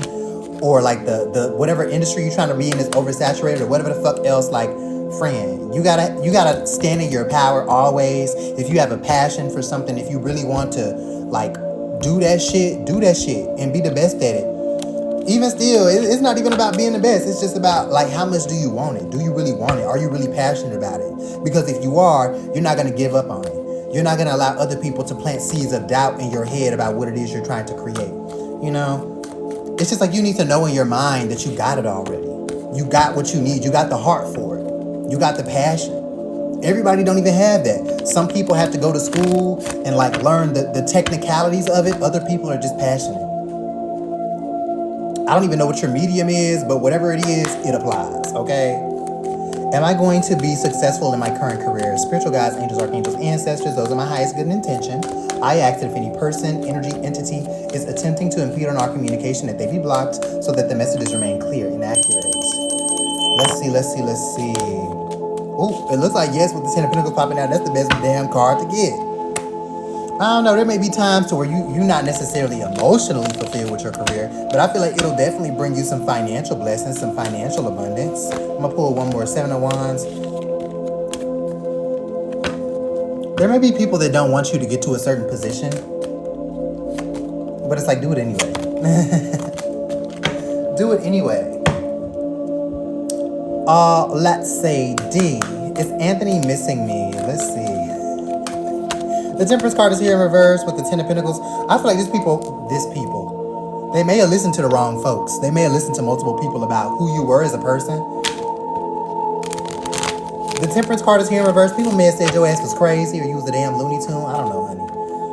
Speaker 1: or like the whatever industry you're trying to be in is oversaturated, or whatever the fuck else. Like, friend, you gotta stand in your power always. If you have a passion for something, if you really want to like do that shit and be the best at it. Even still, it's not even about being the best. It's just about like, how much do you want it? Do you really want it? Are you really passionate about it? Because if you are, you're not gonna give up on it. You're not gonna allow other people to plant seeds of doubt in your head about what it is you're trying to create. You know? It's just like you need to know in your mind that you got it already. You got what you need. You got the heart for it. You got the passion. Everybody don't even have that. Some people have to go to school and like learn the technicalities of it. Other people are just passionate. I don't even know what your medium is, but whatever it is, it applies, okay? Am I going to be successful in my current career? Spiritual guides, angels, archangels, ancestors, those are my highest good intention. I ask that if any person, energy, entity is attempting to impede on our communication, that they be blocked so that the messages remain clear and accurate. Let's see. Ooh, it looks like yes with the Ten of Pentacles popping out. That's the best damn card to get. I don't know. There may be times to where you're not necessarily emotionally fulfilled with your career, but I feel like it'll definitely bring you some financial blessings, some financial abundance. I'm going to pull one more. Seven of Wands. There may be people that don't want you to get to a certain position, but it's like, do it anyway. Do it anyway. Let's say D. Is Anthony missing me? Let's see. The Temperance card is here in reverse with the Ten of Pentacles. I feel like these people, they may have listened to the wrong folks. They may have listened to multiple people about who you were as a person. The Temperance card is here in reverse. People may have said your ass was crazy or you was a damn Looney Tune. I don't know, honey.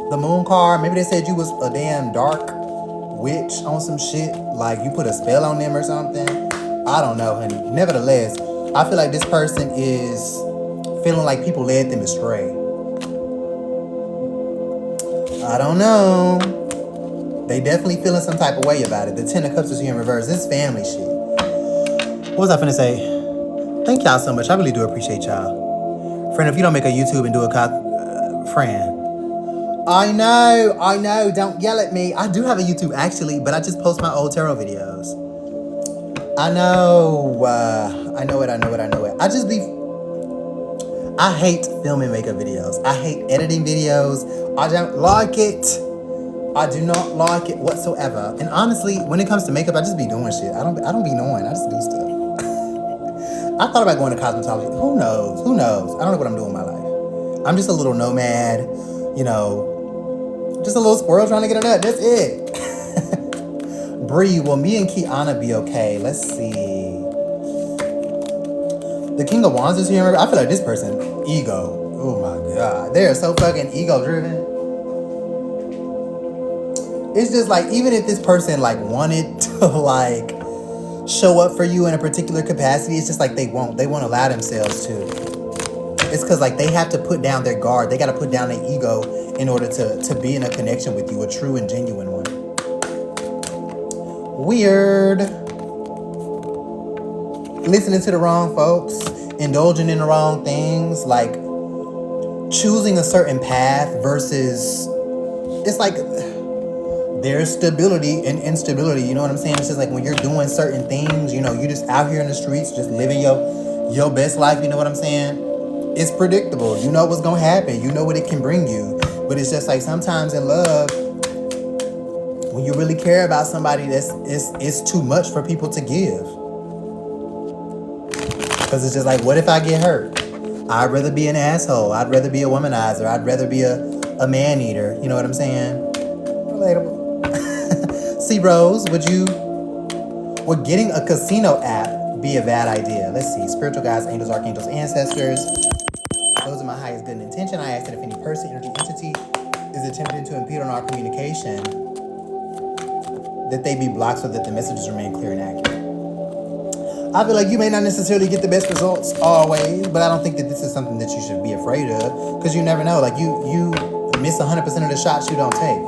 Speaker 1: The Moon card, maybe they said you was a damn dark witch on some shit. Like you put a spell on them or something. I don't know, honey. Nevertheless, I feel like this person is feeling like people led them astray. I don't know. They definitely feeling some type of way about it. The Ten of Cups is here in reverse. This family shit. What was I finna say? Thank y'all so much. I really do appreciate y'all. Friend, if you don't make a YouTube and do a friend. I know. Don't yell at me. I do have a YouTube actually, but I just post my old tarot videos. I know. I know it. I hate filming makeup videos. I hate editing videos. I don't like it. I do not like it whatsoever. And honestly, when it comes to makeup, I just be doing shit. I don't be knowing. I just do stuff. I thought about going to cosmetology. Who knows? I don't know what I'm doing in my life. I'm just a little nomad, you know, just a little squirrel trying to get a nut. That's it. Bree, will me and Kiana be okay? Let's see. The King of Wands is here. I feel like this person, ego. Oh my God. They are so fucking ego driven. It's just like, even if this person like wanted to like show up for you in a particular capacity, it's just like they won't allow themselves to. It's because like they have to put down their guard. They got to put down their ego in order to be in a connection with you, a true and genuine one. Weird. Listening to the wrong folks. indulging in the wrong things, like choosing a certain path versus, it's like there's stability and instability, you know what I'm saying? It's just like when you're doing certain things, you know, you just out here in the streets, just living your best life, you know what I'm saying? It's predictable. You know what's gonna happen. You know what it can bring you. But it's just like sometimes in love, when you really care about somebody, it's too much for people to give. Because it's just like, what if I get hurt? I'd rather be an asshole. I'd rather be a womanizer. I'd rather be a man eater. You know what I'm saying? Relatable. See, Rose, would getting a casino app be a bad idea? Let's see. Spiritual guides, angels, archangels, ancestors. Those are my highest good intention. I ask that if any person, energy, entity is attempting to impede on our communication, that they be blocked so that the messages remain clear and accurate. I feel like you may not necessarily get the best results always, but I don't think that this is something that you should be afraid of, because you never know. Like you miss 100% of the shots you don't take.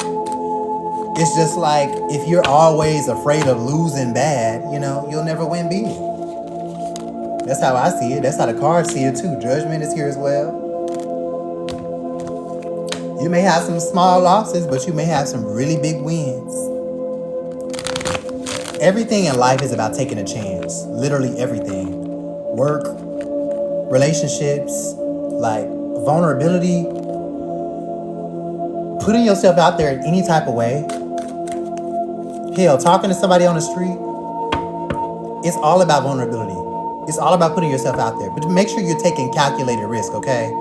Speaker 1: It's just like if you're always afraid of losing bad, you know, you'll never win big. That's how I see it. That's how the cards see it too. Judgment is here as well. You may have some small losses, but you may have some really big wins. Everything in life is about taking a chance. Literally everything. Work, relationships, like vulnerability, putting yourself out there in any type of way. Hell, talking to somebody on the street, it's all about vulnerability. It's all about putting yourself out there. But make sure you're taking calculated risk, okay?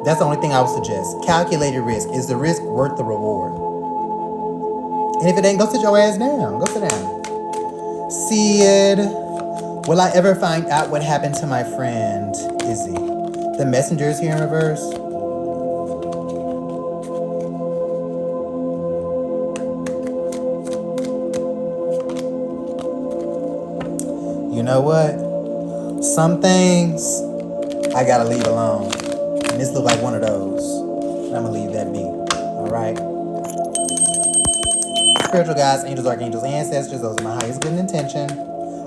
Speaker 1: That's the only thing I would suggest. Calculated risk. Is the risk worth the reward? And if it ain't, go sit your ass down. Go sit down. Sid, will I ever find out what happened to my friend Izzy? The messenger is here in reverse. You know what? Some things I gotta leave alone. And this look like one of those. And I'm gonna leave that be. Alright? Spiritual guides, angels, archangels, ancestors, those are my highest good intention.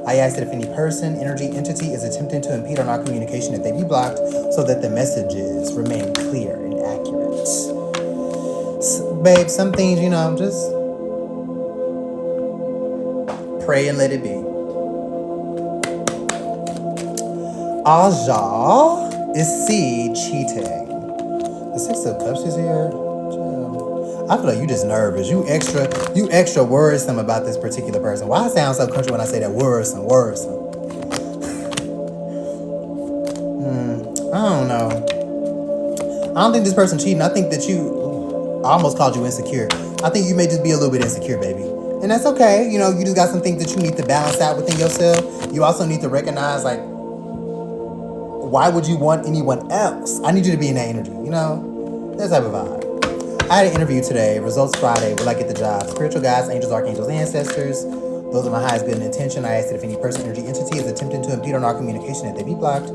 Speaker 1: I ask that if any person, energy, entity is attempting to impede on our communication, that they be blocked so that the messages remain clear and accurate. Babe, some things, you know, just pray and let it be. Aja is C cheating. The Six of Cups is here. I feel like you just nervous. You extra worrisome about this particular person. Why I sound so country when I say that? Worrisome. I don't know. I don't think this person cheating. I think that I almost called you insecure. I think you may just be a little bit insecure, baby. And that's okay. You know, you just got some things that you need to balance out within yourself. You also need to recognize, like, why would you want anyone else? I need you to be in that energy, you know? That type of vibe. I had an interview today. Results Friday. Will I get the job? Spiritual guides, angels, archangels, ancestors. Those are my highest good intention. I ask that if any person, energy, entity is attempting to impede on our communication, that they be blocked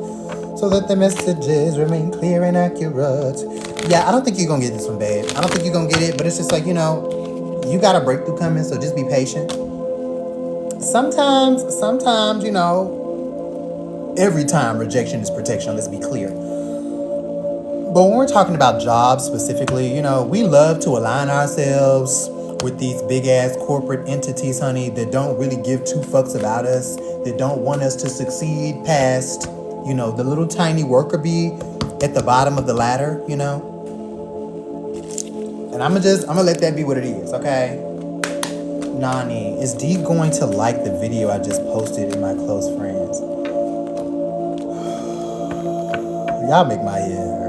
Speaker 1: so that the messages remain clear and accurate. Yeah, I don't think you're going to get this one, babe. I don't think you're going to get it, but it's just like, you know, you got a breakthrough coming, so just be patient. Sometimes, you know, every time rejection is protection. Let's be clear. But when we're talking about jobs specifically, you know, we love to align ourselves with these big ass corporate entities, honey, that don't really give two fucks about us, that don't want us to succeed past, you know, the little tiny worker bee at the bottom of the ladder, you know. And I'm gonna let that be what it is, okay? Nani, is Dee going to like the video I just posted in my close friends? Y'all make my head hurt.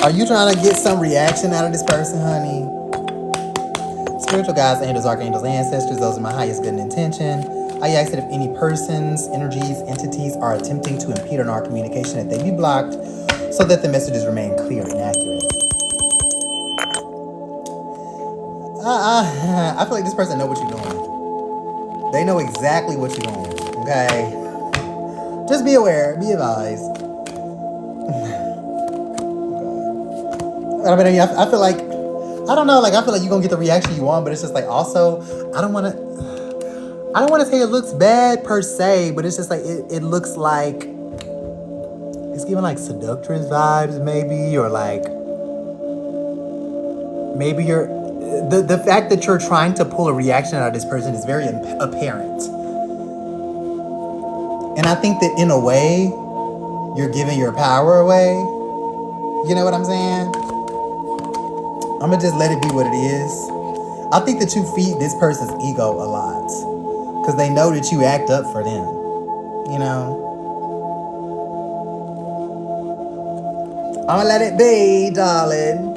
Speaker 1: Are you trying to get some reaction out of this person, honey? Spiritual guides, angels, archangels, ancestors, those are my highest good intention. I ask that if any persons, energies, entities are attempting to impede on our communication, that they be blocked so that the messages remain clear and accurate. I feel like this person know what you're doing. They know exactly what you're doing, okay? Just be aware, be advised. I mean, I feel like, I don't know, like, I feel like you're going to get the reaction you want, but it's just like, also, I don't want I don't want to say it looks bad per se, but it's just like it looks like it's giving like seductress vibes, maybe, or like maybe you're the fact that you're trying to pull a reaction out of this person is very apparent. And I think that in a way, you're giving your power away. You know what I'm saying? I'm gonna just let it be what it is. I think that you feed this person's ego a lot because they know that you act up for them. You know? I'm gonna let it be, darling.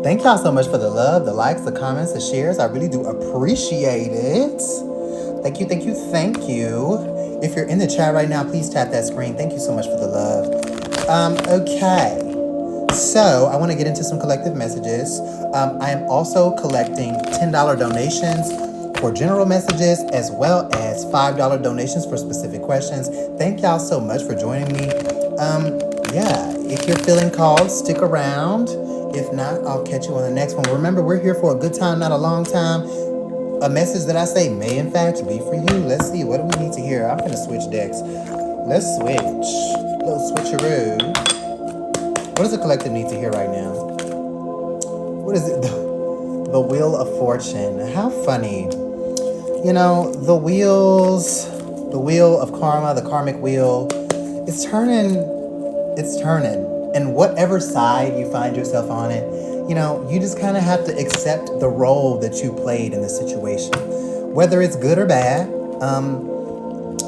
Speaker 1: Thank y'all so much for the love, the likes, the comments, the shares. I really do appreciate it. Thank you, thank you, thank you. If you're in the chat right now, please tap that screen. Thank you so much for the love. Okay. So I want to get into some collective messages. I am also collecting $10 donations for general messages as well as $5 donations for specific questions. Thank y'all so much for joining me. Yeah, if you're feeling called, stick around. If not, I'll catch you on the next one. Remember, we're here for a good time, not a long time. A message that I say may in fact be for you. Let's see, what do we need to hear? I'm gonna switch decks. Let's switch. A little switcheroo. What does the collective need to hear right now? What is it? The Wheel of Fortune. How funny. You know, the wheel of karma, the karmic wheel, it's turning. And whatever side you find yourself on it, you know, you just kind of have to accept the role that you played in the situation, whether it's good or bad.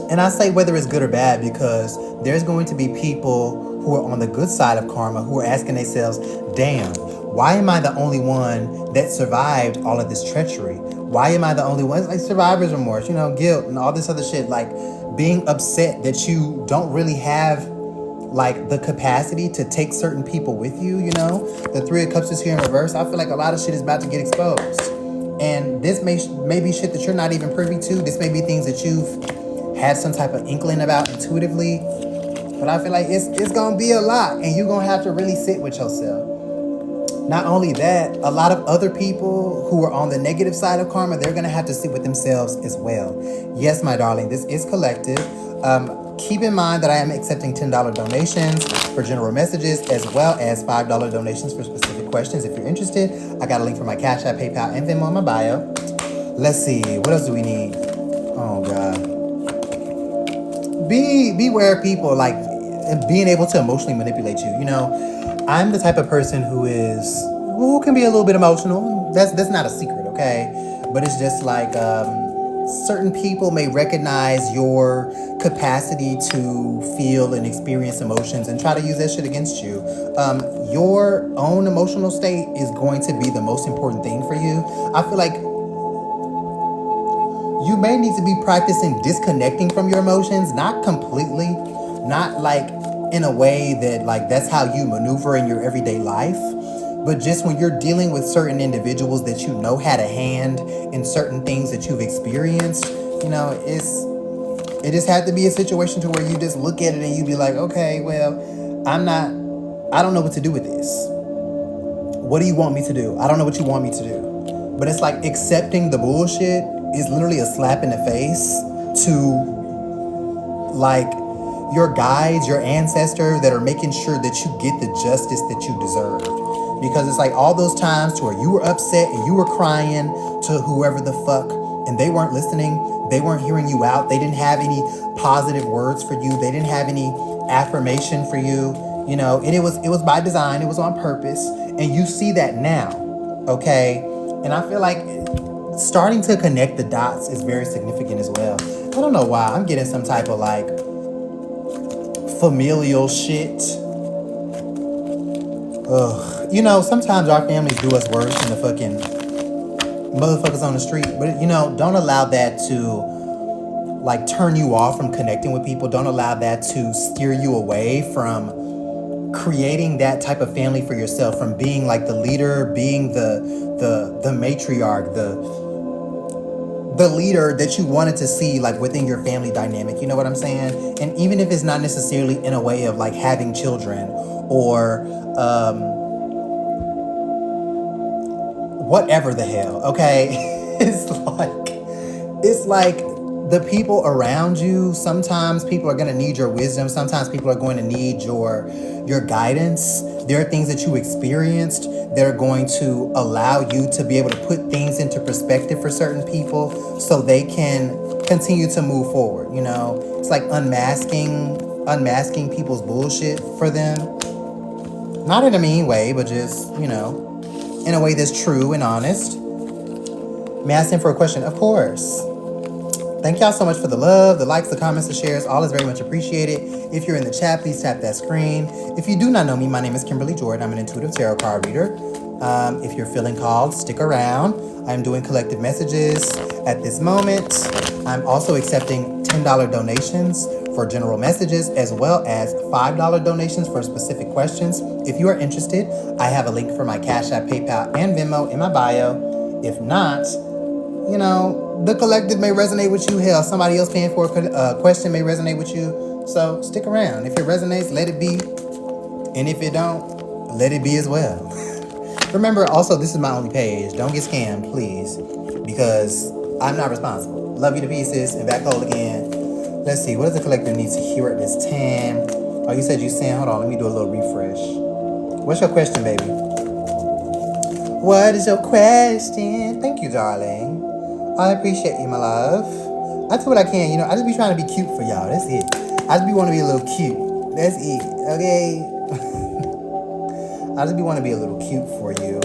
Speaker 1: And I say whether it's good or bad because there's going to be people who are on the good side of karma who are asking themselves, damn, why am I the only one that survived all of this treachery? Why am I the only one? It's like survivor's remorse, you know, guilt and all this other shit, like being upset that you don't really have like the capacity to take certain people with you, you know? The Three of Cups is here in reverse. I feel like a lot of shit is about to get exposed. And this may be shit that you're not even privy to. This may be things that you've had some type of inkling about intuitively. But I feel like it's gonna be a lot and you're gonna have to really sit with yourself. Not only that, a lot of other people who are on the negative side of karma, they're gonna have to sit with themselves as well. Yes, my darling, this is collective. Keep in mind that I am accepting $10 donations for general messages as well as $5 donations for specific questions. If you're interested, I got a link for my Cash App, PayPal, and Venmo in my bio. Let's see, what else do we need? Oh God. Beware of people like being able to emotionally manipulate you. You know, I'm the type of person who can be a little bit emotional. That's not a secret, okay? But it's just like certain people may recognize your capacity to feel and experience emotions and try to use that shit against you. Your own emotional state is going to be the most important thing for you. I feel like you may need to be practicing disconnecting from your emotions, not completely, not like in a way that like that's how you maneuver in your everyday life, but just when you're dealing with certain individuals that you know had a hand in certain things that you've experienced, you know, it just had to be a situation to where you just look at it and you be like, okay, well, I don't know what to do with this. What do you want me to do? I don't know what you want me to do. But it's like accepting the bullshit is literally a slap in the face to like your guides, your ancestors that are making sure that you get the justice that you deserve. Because it's like all those times to where you were upset and you were crying to whoever the fuck and they weren't listening, they weren't hearing you out, they didn't have any positive words for you, they didn't have any affirmation for you, you know, and it was by design, it was on purpose, and you see that now, okay? And I feel like starting to connect the dots is very significant as well. I don't know why, I'm getting some type of like familial shit. Ugh. You know, sometimes our families do us worse than the fucking motherfuckers on the street. But, you know, don't allow that to, like, turn you off from connecting with people. Don't allow that to steer you away from creating that type of family for yourself, from being, like, the leader, being the matriarch, the leader that you wanted to see, like, within your family dynamic. You know what I'm saying? And even if it's not necessarily in a way of, like, having children or whatever the hell, okay? It's like the people around you, sometimes people are going to need your wisdom, sometimes people are going to need your guidance. There are things that you experienced that are going to allow you to be able to put things into perspective for certain people so they can continue to move forward. It's like unmasking people's bullshit for them, not in a mean way, but just in a way that's true and honest. May I send for a question? Of course. Thank y'all so much for the love, the likes, the comments, the shares. All is very much appreciated. If you're in the chat, please tap that screen. If you do not know me, my name is Kimberly Jordan. I'm an intuitive tarot card reader. If you're feeling called, stick around. I'm doing collective messages at this moment. I'm also accepting $10 donations for general messages, as well as $5 donations for specific questions. If you are interested, I have a link for my Cash App, PayPal, and Venmo in my bio. If not, the collective may resonate with you. Hell, somebody else paying for a question may resonate with you. So stick around. If it resonates, let it be. And if it don't, let it be as well. Remember, also, this is my only page. Don't get scammed, please. Because I'm not responsible. Love you to pieces. And back hole again. Let's see. What does the collective need to hear at this time? Oh, you said you sent. Hold on. Let me do a little refresh. What's your question, baby? What is your question? Thank you, darling. I appreciate you, my love. I do what I can, I just be trying to be cute for y'all. That's it. I just be want to be a little cute. That's it, okay? I just be want to be a little cute for you.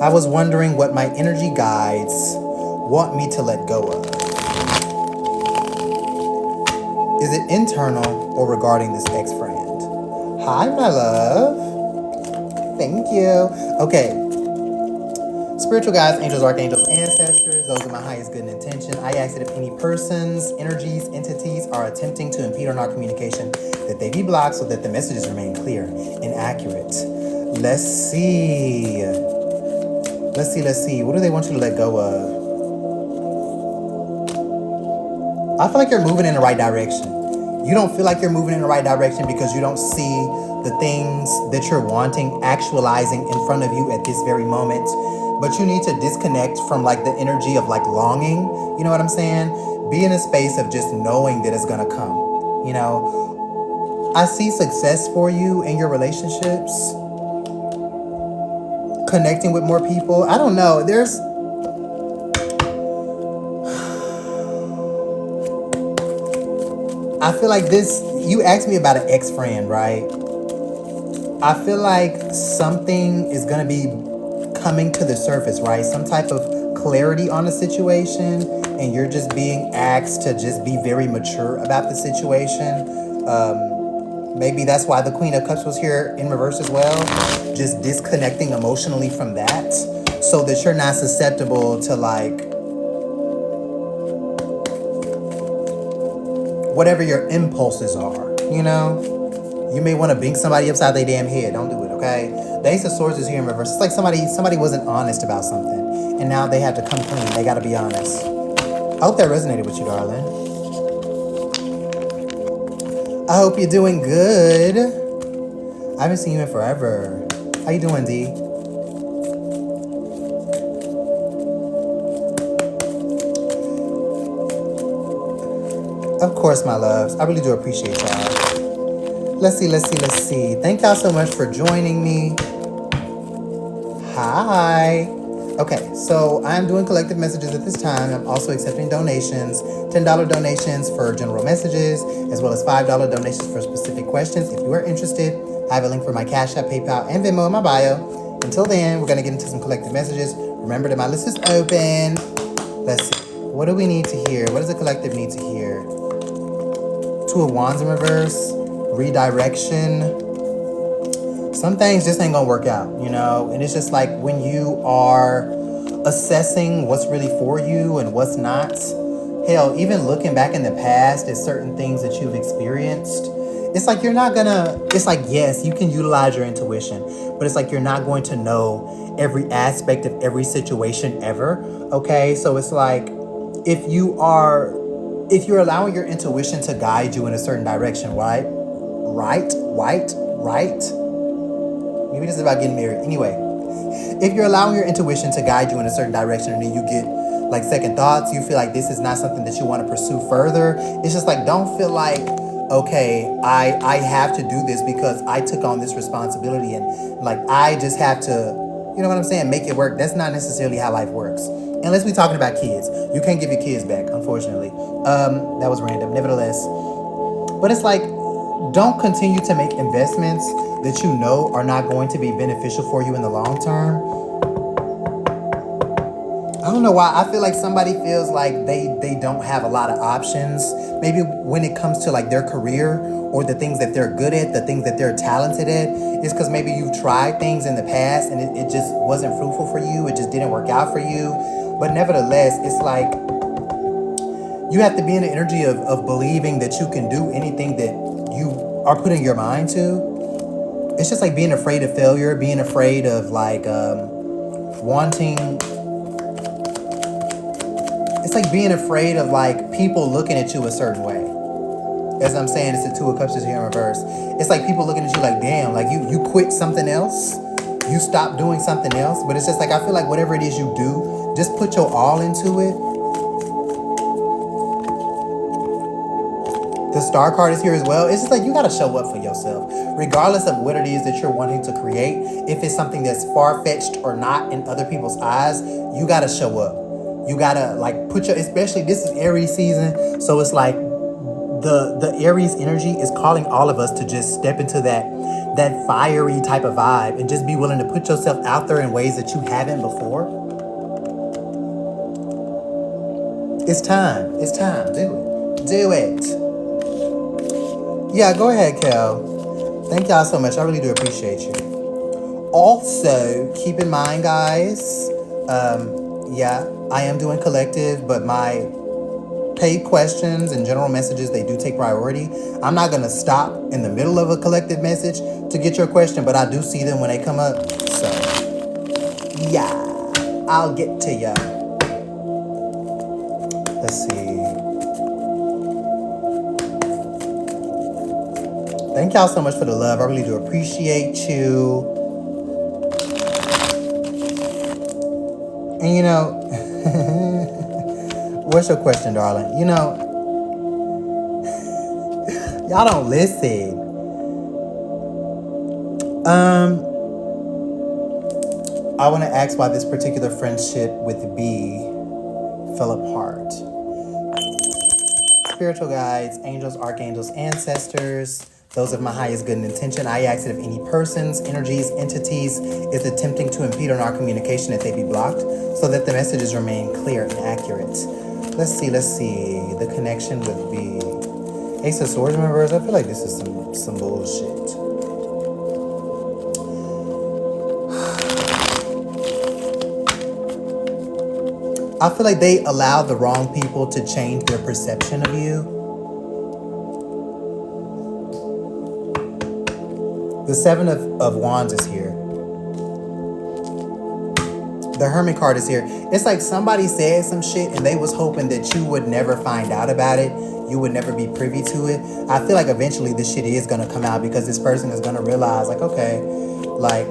Speaker 1: I was wondering what my energy guides want me to let go of. Is it internal or regarding this ex-friend? Hi, my love. Thank you. Okay. Spiritual guides, angels, archangels, ancestors, those are my highest good intention. I ask that if any persons, energies, entities are attempting to impede on our communication, that they be blocked so that the messages remain clear and accurate. Let's see. What do they want you to let go of? I feel like you're moving in the right direction. You don't feel like you're moving in the right direction because you don't see the things that you're wanting actualizing in front of you at this very moment. But you need to disconnect from like the energy of like longing. You know what I'm saying? Be in a space of just knowing that it's gonna come. I see success for you in your relationships. Connecting with more people. I don't know. I feel like this, you asked me about an ex-friend, right? I feel like something is gonna be coming to the surface, right? Some type of clarity on a situation, and you're just being asked to just be very mature about the situation. Maybe that's why the Queen of Cups was here in reverse as well. Just disconnecting emotionally from that so that you're not susceptible to like whatever your impulses are, You may want to bink somebody upside their damn head. Don't do it, okay? The Ace of Swords is here in reverse. It's like somebody wasn't honest about something, and now they have to come clean. They got to be honest. I hope that resonated with you, darling. I hope you're doing good. I haven't seen you in forever. How you doing, D? Of course, my loves. I really do appreciate y'all. Let's see. Thank y'all so much for joining me. Hi. Okay, so I'm doing collective messages at this time. I'm also accepting donations, $10 donations for general messages, as well as $5 donations for specific questions. If you are interested, I have a link for my Cash App, PayPal, and Venmo in my bio. Until then, we're going to get into some collective messages. Remember that my list is open. Let's see. What do we need to hear? What does the collective need to hear? Two of Wands in reverse. Redirection. Some things just ain't gonna work out, and it's just like when you are assessing what's really for you and what's not. Hell, even looking back in the past at certain things that you've experienced, it's like yes, you can utilize your intuition, but it's like you're not going to know every aspect of every situation ever. Okay, so it's like if you're allowing your intuition to guide you in a certain direction, right? Let me Maybe this is about getting married. Anyway, if you're allowing your intuition to guide you in a certain direction and then you get like second thoughts, you feel like this is not something that you want to pursue further. It's just like, don't feel like, okay, I have to do this because I took on this responsibility and like I just have to, you know what I'm saying, make it work. That's not necessarily how life works. Unless we're talking about kids. You can't give your kids back, unfortunately. That was random. Nevertheless. But it's like, don't continue to make investments that you know are not going to be beneficial for you in the long term. I don't know why. I feel like somebody feels like they don't have a lot of options. Maybe when it comes to like their career or the things that they're good at, the things that they're talented at, it's because maybe you've tried things in the past and it just wasn't fruitful for you. It just didn't work out for you. But nevertheless, it's like you have to be in the energy of believing that you can do anything that you are putting your mind to. It's just like being afraid of failure, being afraid of like wanting. It's like being afraid of like people looking at you a certain way. As I'm saying, it's the Two of Cups is here in reverse. It's like people looking at you like, damn, like you quit something else. You stopped doing something else. But it's just like, I feel like whatever it is you do, just put your all into it. The Star card is here as well. It's just like you got to show up for yourself. Regardless of what it is that you're wanting to create, if it's something that's far-fetched or not in other people's eyes, you got to show up. You got to like put your, especially this is Aries season. So it's like the Aries energy is calling all of us to just step into that fiery type of vibe and just be willing to put yourself out there in ways that you haven't before. It's time. It's time. Do it. Do it. Yeah, go ahead, Kel. Thank y'all so much. I really do appreciate you. Also, keep in mind, guys, yeah, I am doing collective, but my paid questions and general messages, they do take priority. I'm not going to stop in the middle of a collective message to get your question, but I do see them when they come up. So, yeah, I'll get to ya. Let's see. Thank y'all so much for the love. I really do appreciate you. And you know, what's your question, darling? You know, y'all don't listen. I want to ask why this particular friendship with B fell apart. Spiritual guides, angels, archangels, ancestors, those of my highest good intention. I ask that if any persons, energies, entities is attempting to impede on our communication, that they be blocked so that the messages remain clear and accurate. Let's see. The connection with B. Ace of Swords in reverse. I feel like this is some bullshit. I feel like they allowed the wrong people to change their perception of you. The Seven of Wands is here. The Hermit card is here. It's like somebody said some shit and they was hoping that you would never find out about it. You would never be privy to it. I feel like eventually this shit is going to come out because this person is going to realize like, okay, like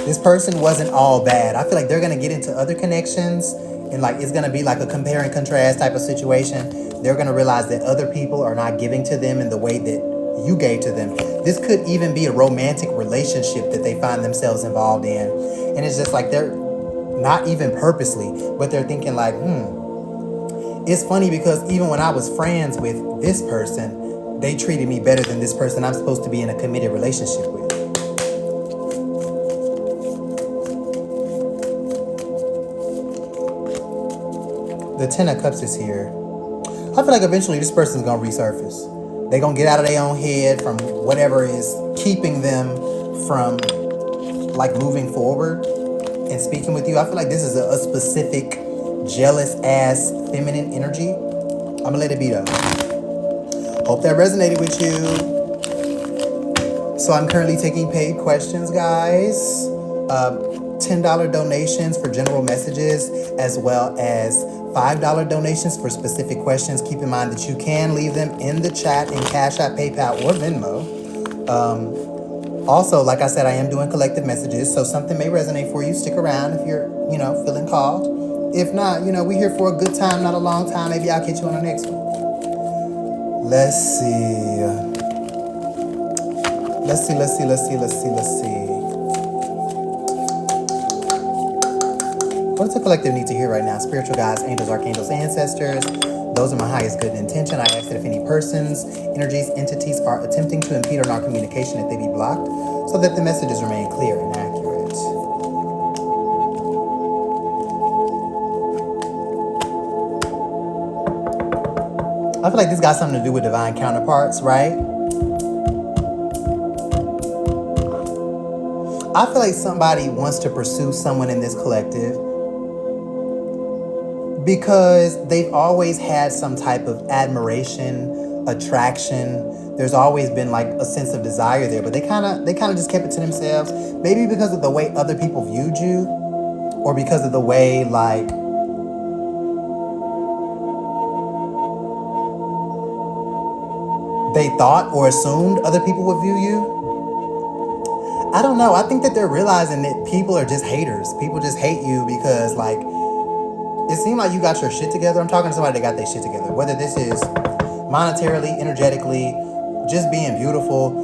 Speaker 1: this person wasn't all bad. I feel like they're going to get into other connections and like it's going to be like a compare and contrast type of situation. They're going to realize that other people are not giving to them in the way that you gave to them. This could even be a romantic relationship that they find themselves involved in. And it's just like they're not even purposely, but they're thinking like, It's funny because even when I was friends with this person, they treated me better than this person I'm supposed to be in a committed relationship with. The Ten of Cups is here. I feel like eventually this person's going to resurface. They're going to get out of their own head from whatever is keeping them from like moving forward and speaking with you. I feel like this is a specific jealous ass feminine energy. I'm going to let it be though. Hope that resonated with you. So I'm currently taking paid questions, guys. $10 donations for general messages as well as $5 donations for specific questions. Keep in mind that you can leave them in the chat in Cash App, PayPal, or Venmo. Also, like I said, I am doing collective messages, so something may resonate for you. Stick around if you're, feeling called. If not, we're here for a good time, not a long time. Maybe I'll catch you on the next one. Let's see. What does the collective need to hear right now? Spiritual guides, angels, archangels, ancestors. Those are my highest good intention. I ask that if any persons, energies, entities are attempting to impede on our communication, that they be blocked, so that the messages remain clear and accurate. I feel like this got something to do with divine counterparts, right? I feel like somebody wants to pursue someone in this collective because they've always had some type of admiration, attraction. There's always been like a sense of desire there, but they kind of just kept it to themselves. Maybe because of the way other people viewed you, or because of the way like they thought or assumed other people would view you. I don't know. I think that they're realizing that people are just haters. People just hate you because like it seemed like you got your shit together. I'm talking to somebody that got their shit together. Whether this is monetarily, energetically, just being beautiful.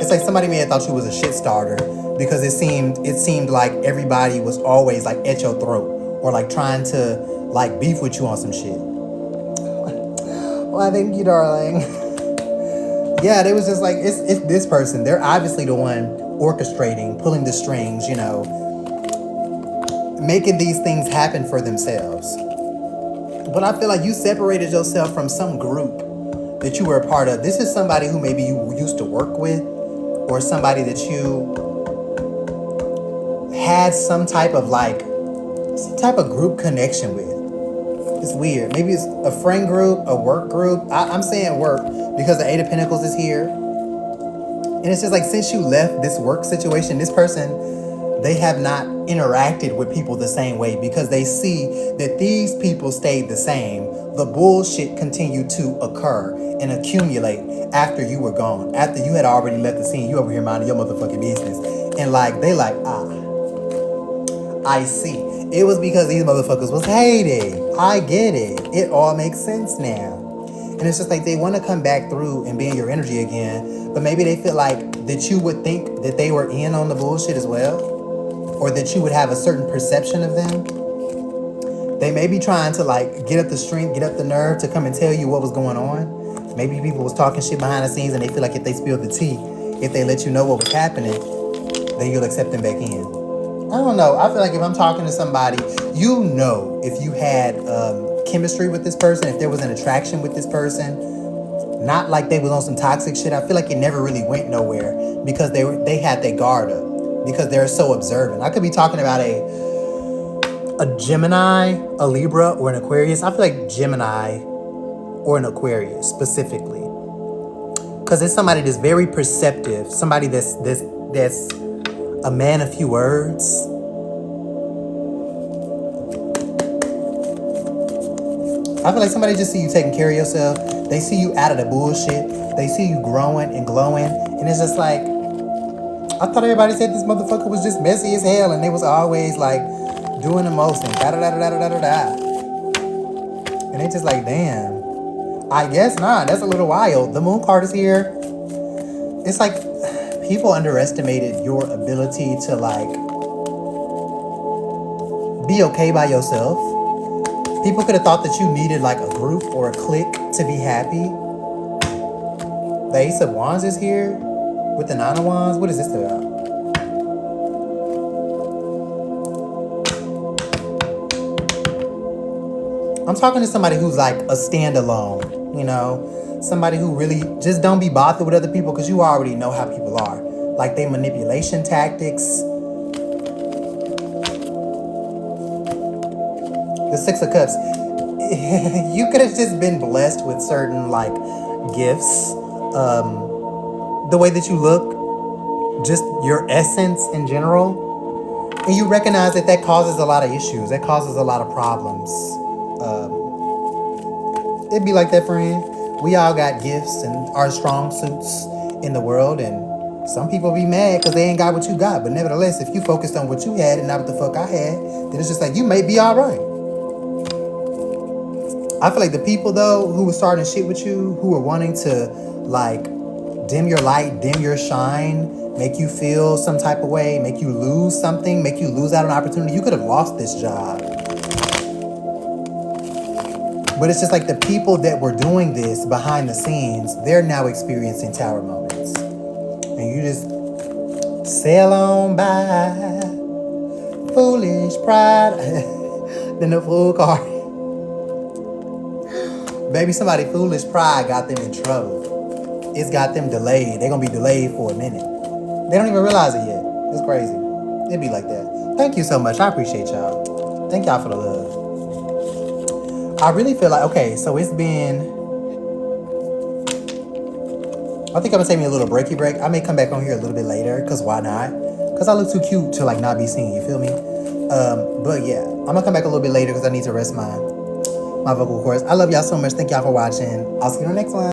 Speaker 1: It's like somebody may have thought you was a shit starter because it seemed like everybody was always like at your throat or like trying to like beef with you on some shit. Well, thank you, darling. Yeah, they was just like, it's this person. They're obviously the one orchestrating, pulling the strings, making these things happen for themselves. But I feel like you separated yourself from some group that you were a part of. This is somebody who maybe you used to work with, or somebody that you had some type of group connection with. It's weird. Maybe it's a friend group, a work group. I'm saying work because the Eight of Pentacles is here. And it's just like, since you left this work situation, this person, they have not interacted with people the same way because they see that these people stayed the same. The bullshit continued to occur and accumulate after you were gone. After you had already left the scene, you over here minding your motherfucking business. And like, they like, I see. It was because these motherfuckers was hating. I get it. It all makes sense now. And it's just like they want to come back through and be in your energy again. But maybe they feel like that you would think that they were in on the bullshit as well. Or that you would have a certain perception of them. They may be trying to like get up the strength, get up the nerve to come and tell you what was going on. Maybe people was talking shit behind the scenes and they feel like if they spilled the tea, if they let you know what was happening, then you'll accept them back in. I don't know. I feel like if I'm talking to somebody, if you had chemistry with this person, if there was an attraction with this person, not like they was on some toxic shit. I feel like it never really went nowhere because they had their guard up because they're so observant. I could be talking about a Gemini, a Libra, or an Aquarius. I feel like Gemini or an Aquarius specifically because it's somebody that's very perceptive, somebody that's a man of few words. I feel like somebody just see you taking care of yourself. They see you out of the bullshit. They see you growing and glowing. And it's just like, I thought everybody said this motherfucker was just messy as hell and they was always like doing the most and da-da-da-da-da-da-da. And they just like, damn. I guess not. That's a little wild. The moon card is here. It's like people underestimated your ability to like be okay by yourself. People could have thought that you needed like a group or a clique to be happy. The Ace of Wands is here with the Nine of Wands. What is this about? I'm talking to somebody who's like a standalone, somebody who really just don't be bothered with other people because you already know how people are. Like they manipulation tactics. The Six of Cups. You could have just been blessed with certain like gifts. The way that you look, just your essence in general. And you recognize that causes a lot of issues. That causes a lot of problems. It'd be like that, friend. We all got gifts and our strong suits. in the world, and some people be mad because they ain't got what you got. But nevertheless, if you focused on what you had and not what the fuck I had, then it's just like you may be all right. I feel like the people though who were starting shit with you, who were wanting to like dim your light, dim your shine, make you feel some type of way, make you lose something, make you lose out on opportunity. You could have lost this job. But it's just like the people that were doing this behind the scenes, they're now experiencing tower moments. And you just sail on by, foolish pride. Then the fool card. Baby, somebody foolish pride got them in trouble. It's got them delayed. They're gonna be delayed for a minute. They don't even realize it yet. It's crazy. It'd be like that. Thank you so much. I appreciate y'all. Thank y'all for the love. I really feel like, okay, so it's been, I think I'm gonna take me a little breaky break. I may come back on here a little bit later, cause why not? Cause I look too cute to like not be seen, you feel me? But yeah, I'm gonna come back a little bit later because I need to rest my vocal cords. I love y'all so much. Thank y'all for watching. I'll see you on the next one.